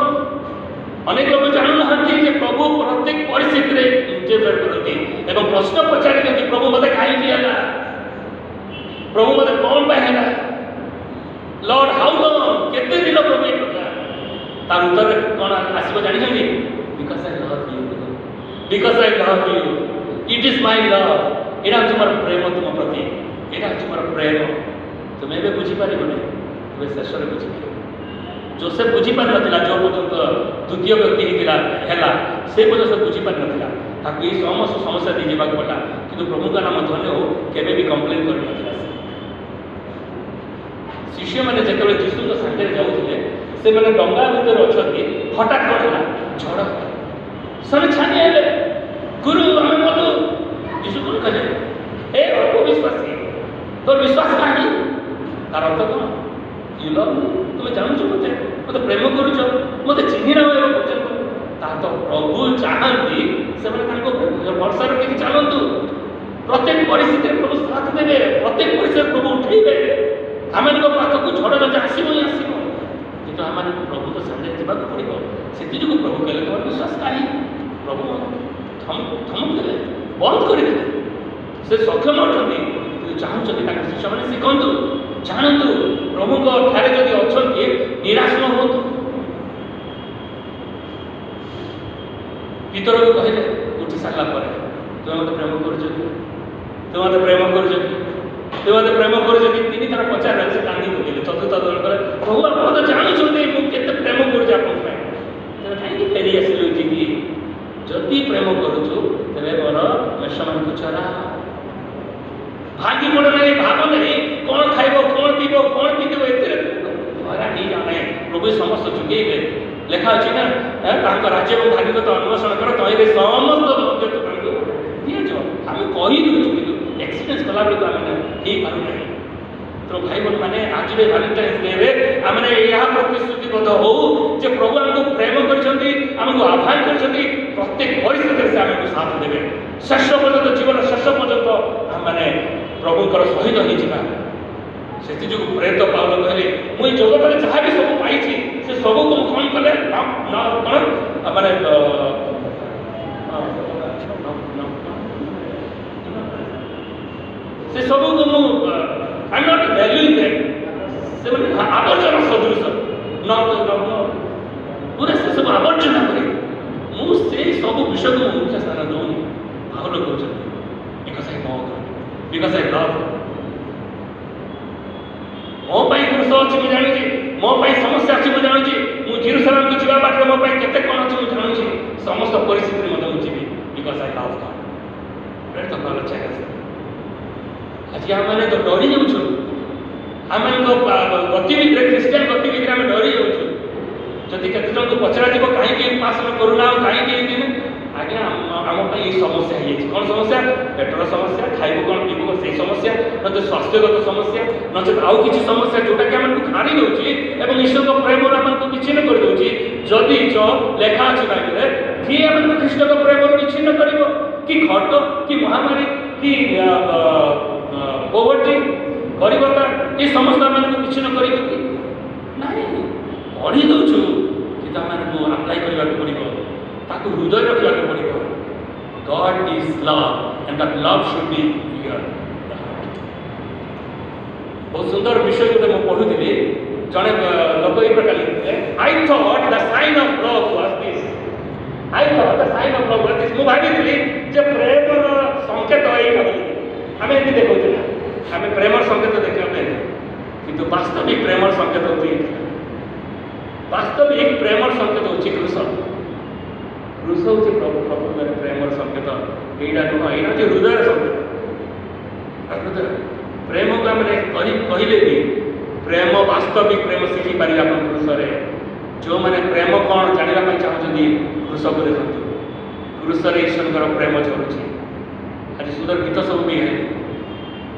अनेक लोग जानू ना कि प्रभु प्रत्येक परिस्थिति रे इंटरफेयर करती एवं प्रश्न पचारि कि प्रभु मते काहे दियाला प्रभु मते कौन पाहेला लॉर्ड हाउ कम केते दिन प्रभु ए प्रकार तार उत्तर कोन आसीबो जानि छथि because I love you because I love you it is my love एटा तुमर प्रेम तुम प्रति एटा तुमर प्रेम तुमे बे बुझी पारिबो नै तुमे शेष रे बुझी जोसेफ बुझी पार नथिला जो पर्यंत द्वितीय व्यक्ति हिला हैला से पर्यंत बुझी पार नथिला ताकि ये समस्त समस्या दी जेबा पड़ा किंतु प्रभु का नाम धन्य हो केबे भी कंप्लेन कर नथिला शिष्य माने जेतबे यीशु के संगे जाउथिले से माने डंगा भीतर अछथि हठात कोला झड़ सब छानी आले गुरु हमें बोलो यीशु को कहे ए अल्प विश्वासी तो विश्वास काहे तार अर्थ कोन यू लव तुम्हें जानू मत मत प्रेम करुच मत चिन्ह ना पर्यटन ता तो प्रभु चाहती से भरसा रखिक चलतु प्रत्येक परिस्थिति प्रभु साथ देवे प्रत्येक परिस्थिति प्रभु उठेबे आम पाखक झड़ रजा आसब ही आसब कितु आम प्रभु तो सामने जावाक पड़ो से प्रभु कहले तुम विश्वास कहीं प्रभु धमक देले बंद करदे से सक्षम अच्छा चाहते शिष्य मैंने शिखु जानतु प्रभु ठारे जदि अच्छा निराश न हो पितर को कहले उठी सारा पर तुम मत प्रेम कर तुम मत प्रेम कर तुम मत प्रेम कर तीन थर पचार से कांदी पकड़े चतुर्थ दल कले प्रभु आप तो जानते मुझे प्रेम कर कहीं फेरी आसिल कि जदि प्रेम करुचु तेरे मोर मेष मान को चरा भागी पड़े नहीं भाव नहीं कौन खाइब कौन पीब कौन पीदेव एते जाने प्रभु समस्त जुगेबे लेखा अच्छी ना राज्य और भाग्य तो अन्वेषण कर तैयारी समस्त दिए जो आम कहीदे कि एक्सपीरियंस कला बेलू आम हो पार ना तो भाई बहन मैंने आज भी वैलेंटाइन्स डे रे आमने यह प्रतिश्रुतिबद्ध हो जे प्रभु आमको प्रेम करमको आह्वान कर प्रत्येक परिस्थिति से आमको साथ देवे शेष पर्यटन जीवन शेष पर्यटन आम मैंने प्रभुकर सहित हो से प्रेरित पाउल कहले मुझे जगत जहाँ भी सब पाई से सब को कौन कले माने से सब को I am not valuing that से माने आवर्जना सदृश पूरा से सब आवर्जना करे मुझे सब विषय को मुख्य स्थान दूनी पाउल कहते because I know because I love मो पाई पुरुष अच्छी मुझे जानी मो पाई समस्या अच्छी मुझे जानी मुझे जेरूसलेम को जीवा बाटे मो पाई केते कोन अच्छी मुझे जानी समस्त परिस्थिति मते मुझे जीवी because I love God rate तो कॉल चाहिए आज हम माने तो डरी जाउ छु हम को गतिविधि क्रिश्चियन गतिविधि हम डरी जाउ छु जदि केते जन को पचरा जीव काहे के पास में करूना काहे के दिन आज्ञा आम ये समस्या है कौन समस्या पेटर समस्या खाइब कौन पीब से समस्या न स्वास्थ्यगत समस्या नचेत आउ किसी समस्या जोटा कि आमको खारी दौची और ईश्वर प्रेम आमको विच्छिन्न कर दौची जदि लेखा अच्छी बाइबल किए आम ख्रीष्ट प्रेम विच्छिन्न कर कि खट कि महामारी कि पोवर्टी गरीबता ये समस्त आम विच्छिन्न कर पढ़ी दौचु कि आमको आप्लाय करने पड़ो ताकू हृदय रखा पड़ो God is love and that love should be here बहुत सुंदर विषय गोटे मुझे पढ़ुली जड़े लोक ये प्रकार लिखते I thought the sign of love was this I thought the sign of love was this मु भाबी जे प्रेमर संकेत एटा बोली आम एमती देखा आम प्रेमर संकेत देखा किंतु वास्तविक प्रेमर संकेत होती वास्तविक प्रेमर संकेत होची कृष्ण कृष्ण होची प्रभु प्रभु मेरे प्रेमर संकेत एटा नुह एटा होची हृदय संकेत हृदय प्रेम को आम कहले भी प्रेम वास्तविक प्रेम शिखी पारे आप पुरुष जो मैंने प्रेम कौन जानवाई चाहते पुरुष को देखते पुरुष ईश्वर प्रेम चलुची आज सुंदर गीत सब भी है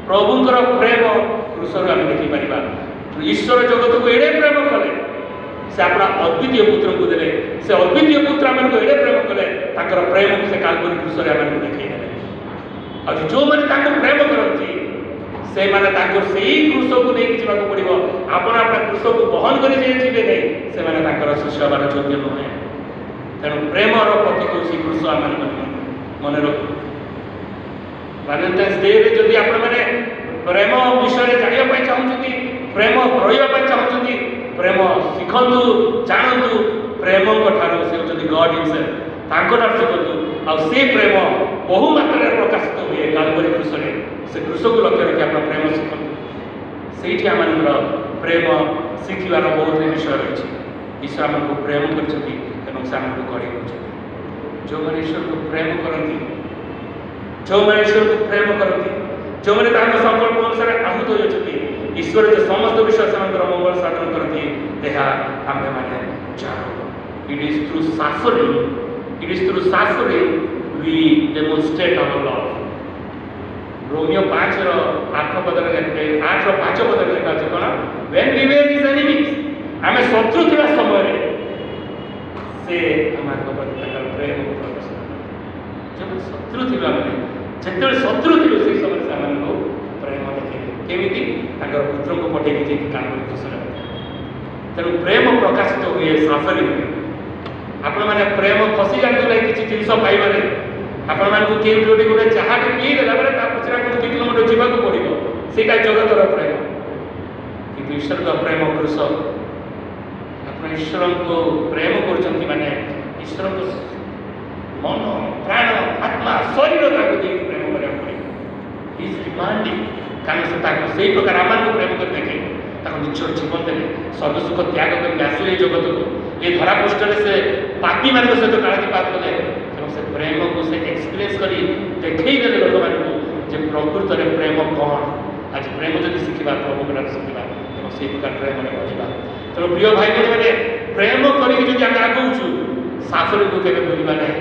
प्रभुंर प्रेम पुरुष आम देखिपर ईश्वर जगत को एड़े प्रेम कले से अपना अद्वितीय पुत्र को देले से अद्वितीय पुत्र आम एड़े प्रेम कले ତାଙ୍କର ପ୍ରେମକୁ ସେ କାଲବରୀ କ୍ରୁଶରେ ଆମକୁ ଦେଖେଇଦେଲେ। ଆଉ ଯେଉଁମାନେ ତାଙ୍କୁ ପ୍ରେମ କରନ୍ତି ସେମାନେ ତାଙ୍କୁ ସେଇ କ୍ରୁଶକୁ ନେଇକି ଯିବାକୁ ପଡ଼ିବ। ଆପଣ ଆପଣଙ୍କ କ୍ରୁଶକୁ ବହନ କରି ଯିବେ ନାହିଁ, ସେମାନେ ତାଙ୍କର ଶିଷ୍ୟ ହେବାର ଯୋଗ୍ୟ ନୁହେଁ। ତେଣୁ ପ୍ରେମର ପ୍ରତୀକ ହେଉଛି କ୍ରୁଶ। ଆମମାନଙ୍କ ମନେ ରଖୁ। ଭାଲେଣ୍ଟାଇନ୍ସ ଡେରେ ଯଦି ଆପଣମାନେ ପ୍ରେମ ବିଷୟରେ ଜାଣିବା ପାଇଁ ଚାହୁଁଛନ୍ତି, ପ୍ରେମ ରହିବା ପାଇଁ ଚାହୁଁଛନ୍ତି, ପ୍ରେମ ଶିଖନ୍ତୁ, ଜାଣନ୍ତୁ। ପ୍ରେମଙ୍କ ଠାରୁ ସେ ହେଉଛନ୍ତି ଗଡ୍ ହିମସେଲ୍ଫ, ତାଙ୍କଠାରୁ ଶିଖନ୍ତୁ। ଆଉ ସେ ପ୍ରେମ ବହୁ ମାତ୍ରାରେ ପ୍ରକାଶିତ ହୁଏ କାଲବରୀ କ୍ରୁଶରେ। ସେ କ୍ରୁଶକୁ ଲକ୍ଷ୍ୟ ରଖି ଆପଣ ପ୍ରେମ ଶିଖନ୍ତୁ। ସେଇଠି ଆମମାନଙ୍କର ପ୍ରେମ ଶିଖିବାର ବହୁତ ବିଷୟ ରହିଛି। ଈଶ୍ୱର ଆମକୁ ପ୍ରେମ କରିଛନ୍ତି ଏବଂ ସେ ଆମକୁ ଗଢ଼ି ଦେଉଛନ୍ତି। ଯେଉଁମାନେ ଈଶ୍ୱରକୁ ପ୍ରେମ କରନ୍ତି, ଯେଉଁମାନେ ଈଶ୍ୱରକୁ ପ୍ରେମ କରନ୍ତି, ଯେଉଁମାନେ ତାଙ୍କ ସଂକଳ୍ପ ଅନୁସାରେ ଆହୁତ ହୋଇଅଛନ୍ତି, ଈଶ୍ୱର ଯେ ସମସ୍ତ ବିଷୟ ସେମାନଙ୍କର ମଙ୍ଗଳ ସାଧନ କରନ୍ତି ଏହା ଆମ୍ଭେମାନେ ଜାଣୁ। It is through suffering we demonstrate our love. ରୋମିଓ 5:8 ପଦରେ ଲେଖା ଅଛି କ'ଣ? When we were his enemies, ଆମେ ଶତ୍ରୁ ଥିବା ସମୟରେ ସେ ଆମମାନଙ୍କ ପ୍ରତି ତାଙ୍କର ପ୍ରେମକୁ ପ୍ରକାଶ କଲେ। ଯେତେବେଳେ ଶତ୍ରୁ ଥିଲୁ ଆମେ, ଯେତେବେଳେ ଶତ୍ରୁ ଥିଲୁ ସେଇ ସମୟରେ ସେମାନଙ୍କୁ ପ୍ରେମ ଦେଖେଇଲେ। କେମିତି? ତାଙ୍କର ପୁତ୍ରଙ୍କୁ ପଠେଇକି ଯାଇକି କାଲବରୀ କ୍ରୁଶରେ। ତେଣୁ ପ୍ରେମ ପ୍ରକାଶିତ ହୁଏ ସାଫରିଂରେ। ଆପଣମାନେ ପ୍ରେମ ଖସି ଯାଆନ୍ତୁ ନାହିଁ କିଛି ଜିନିଷ ପାଇବାରେ। ଆପଣମାନଙ୍କୁ କେଉଁଠି ଗୋଟେ ଚାହାଟେ ପିଇଦେଲା ପରେ ତା ପଛରେ ଆପଣଙ୍କୁ 2 କିଲୋମିଟର ଯିବାକୁ ପଡ଼ିବ। ସେଇଟା ଜଗତର ପ୍ରେମ। କିନ୍ତୁ ଈଶ୍ୱରଙ୍କ ପ୍ରେମ କ୍ରୁଶ। ଆପଣ ଈଶ୍ୱରଙ୍କୁ ପ୍ରେମ କରୁଛନ୍ତି ମାନେ ଈଶ୍ୱରଙ୍କୁ ମନ, ପ୍ରାଣ, ଆତ୍ମା, ଶରୀର ତାକୁ ଦେଇକି ପ୍ରେମ କରିବାକୁ ପଡ଼ିବ। Is demanding. କାରଣ ସେ ତାକୁ ସେଇ ପ୍ରକାର ଆମମାନଙ୍କୁ ପ୍ରେମ କରି ଦେଖେ। ତାକୁ ନିଜର ଜୀବନ ଦେଲେ, ସର୍ବସୁଖ ତ୍ୟାଗ କରିକି ଆସିଲେ ଏ ଜଗତକୁ। ଏ ଧରାପୃଷ୍ଠରେ ସେ ପାପୀମାନଙ୍କ ସହିତ କାଳାତିପାତ କଲେ ଏବଂ ସେ ପ୍ରେମକୁ ସେ ଏକ୍ସପିରିଏନ୍ସ କରି ଦେଖେଇ ଦେଲେ ଲୋକମାନଙ୍କୁ ଯେ ପ୍ରକୃତରେ ପ୍ରେମ କ'ଣ। ଆଜି ପ୍ରେମ ଯଦି ଶିଖିବା, ପ୍ରଭୁଙ୍କଠାରୁ ଶିଖିବା ଏବଂ ସେଇ ପ୍ରକାର ପ୍ରେମରେ ବଢ଼ିବା। ତେଣୁ ପ୍ରିୟ ଭାଇ ଭଉଣୀମାନେ, ପ୍ରେମ କରିକି ଯଦି ଆମେ ଆଗଉଛୁ, ସାଫରିଂକୁ କେବେ ଭୁଲିବା ନାହିଁ।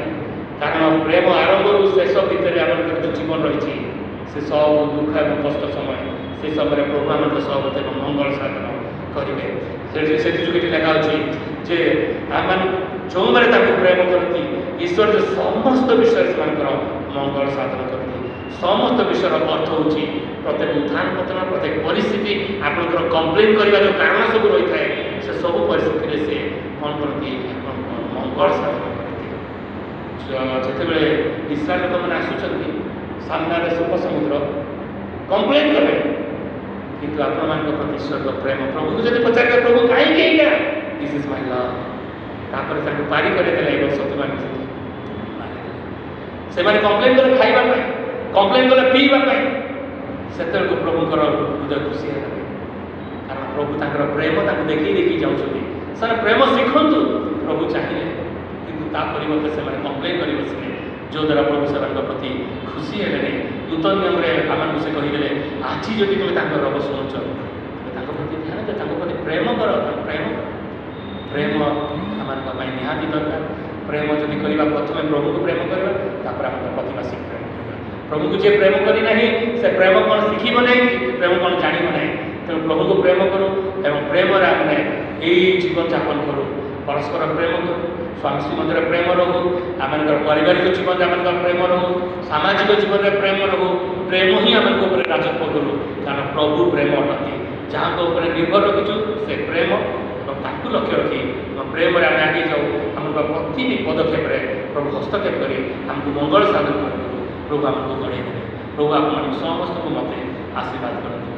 କାରଣ ପ୍ରେମ ଆରମ୍ଭରୁ ଶେଷ ଭିତରେ ଆମଙ୍କର ଯେଉଁ ଜୀବନ ରହିଛି, ସେ ସବୁ ଦୁଃଖ ଏବଂ କଷ୍ଟ ସମୟ, ସେ ସମୟରେ ପ୍ରଭୁ ଆମଙ୍କ ସହବତ ଏବଂ ମଙ୍ଗଳ ସାଧନ କରିବେ। ସେଥିଯୋଗୁଁ ଏଠି ଲେଖା ଅଛି ଯେ ଆମମାନେ ଯେଉଁମାନେ ତାଙ୍କୁ ପ୍ରେମ କରନ୍ତି, ଈଶ୍ୱର ଯେ ସମସ୍ତ ବିଷୟରେ ସେମାନଙ୍କର ମଙ୍ଗଳ ସାଧନ କରନ୍ତି। ସମସ୍ତ ବିଷୟର ଅର୍ଥ ହେଉଛି ପ୍ରତ୍ୟେକ ଉତ୍ଥାନ ପତନ, ପ୍ରତ୍ୟେକ ପରିସ୍ଥିତି, ଆପଣଙ୍କର କମ୍ପ୍ଲେନ୍ କରିବା ଯେଉଁ କାରଣ ସବୁ ରହିଥାଏ, ସେ ସବୁ ପରିସ୍ଥିତିରେ ସେ କ'ଣ କରନ୍ତି? ଆପଣଙ୍କ ମଙ୍ଗଳ ସାଧନ କରନ୍ତି। ଯେତେବେଳେ ଇସ୍ରାଏଲ ଲୋକମାନେ ଆସୁଛନ୍ତି ସାମ୍ନାରେ ଶୋକ ସମୁଦ୍ର, କମ୍ପ୍ଲେନ୍ କଲେ, କିନ୍ତୁ ଆପଣମାନଙ୍କ ପ୍ରତି ଈଶ୍ୱରଙ୍କ ପ୍ରେମ। ପ୍ରଭୁକୁ ଯଦି ପଚାରିବେ, ପ୍ରଭୁ କାହିଁକି ଏଇଟା? This is my love. ତାପରେ ତାଙ୍କୁ ପାରି କରିଦେଲେ ଏବଂ ଶତ୍ରୁମାନଙ୍କୁ ସେମାନେ କମ୍ପ୍ଲେନ୍ କଲେ ଖାଇବା ପାଇଁ, କମ୍ପ୍ଲେନ୍ କଲେ ପିଇବା ପାଇଁ। ସେତେବେଳକୁ ପ୍ରଭୁଙ୍କର ହୃଦୟ ଖୁସି ହେଇଗଲେ। କାରଣ ପ୍ରଭୁ ତାଙ୍କର ପ୍ରେମ ତାଙ୍କୁ ଦେଖେଇ ଦେଖେଇ ଯାଉଛନ୍ତି। ସେମାନେ ପ୍ରେମ ଶିଖନ୍ତୁ ପ୍ରଭୁ ଚାହିଁଲେ, କିନ୍ତୁ ତା ପରିବର୍ତ୍ତେ ସେମାନେ କମ୍ପ୍ଲେନ୍ କରି ବସିଲେ, ଯେଉଁଦ୍ୱାରା ପ୍ରଭୁ ସେମାନଙ୍କ ପ୍ରତି ଖୁସି ହେଲେନି। ନୂତନ ନିୟମରେ ଆମମାନଙ୍କୁ ସେ କହିଦେଲେ, ଆଜି ଯଦି ତୁମେ ତାଙ୍କ ରବ ଶୁଣୁଛ, ତୁମେ ତାଙ୍କ ପ୍ରତି ଧ୍ୟାନ ଦିଅ, ତାଙ୍କ ପ୍ରତି ପ୍ରେମ କର। ତାଙ୍କୁ ପ୍ରେମ କର। ପ୍ରେମ ଆମମାନଙ୍କ ପାଇଁ ନିହାତି ଦରକାର। ପ୍ରେମ ଯଦି କରିବା, ପ୍ରଥମେ ପ୍ରଭୁକୁ ପ୍ରେମ କରିବା, ତାପରେ ଆମର ପ୍ରତିବାସୀକୁ ପ୍ରେମ କରିବା। ପ୍ରଭୁକୁ ଯିଏ ପ୍ରେମ କରିନାହିଁ, ସେ ପ୍ରେମ କ'ଣ ଶିଖିବ ନାହିଁ, ପ୍ରେମ କ'ଣ ଜାଣିବ ନାହିଁ। ତେଣୁ ପ୍ରଭୁକୁ ପ୍ରେମ କରୁ ଏବଂ ପ୍ରେମରେ ଆମେ ଏଇ ଜୀବନଯାପନ କରୁ। ପରସ୍ପର ପ୍ରେମ କରୁ, ସ୍ୱାମୀ ସ୍ତ୍ରୀ ମଧ୍ୟରେ ପ୍ରେମ ରହୁ, ଆମମାନଙ୍କର ପାରିବାରିକ ଜୀବନରେ ଆମମାନଙ୍କର ପ୍ରେମ ରହୁ, ସାମାଜିକ ଜୀବନରେ ପ୍ରେମ ରହୁ। ପ୍ରେମ ହିଁ ଆମମାନଙ୍କ ଉପରେ ରାଜତ୍ୱ କରୁ। କାରଣ ପ୍ରଭୁ ପ୍ରେମ ଅଟନ୍ତି। ଯାହାଙ୍କ ଉପରେ ନିର୍ଭର ରଖିଛୁ ସେ ପ୍ରେମ, ଏବଂ ତାକୁ ଲକ୍ଷ୍ୟ ରଖି ପ୍ରେମରେ ଆମେ ଆଗେଇ ଯାଉ। ଆମର ପ୍ରତିଟି ପଦକ୍ଷେପରେ ପ୍ରଭୁ ହସ୍ତକ୍ଷେପ କରି ଆମକୁ ମଙ୍ଗଳ ସାଧନ କରିବୁ। ପ୍ରଭୁ ଆମକୁ ଗଢ଼େଇ ଦେବେ। ପ୍ରଭୁ ଆପଣମାନଙ୍କୁ ସମସ୍ତଙ୍କୁ ମୋତେ ଆଶୀର୍ବାଦ କରନ୍ତୁ।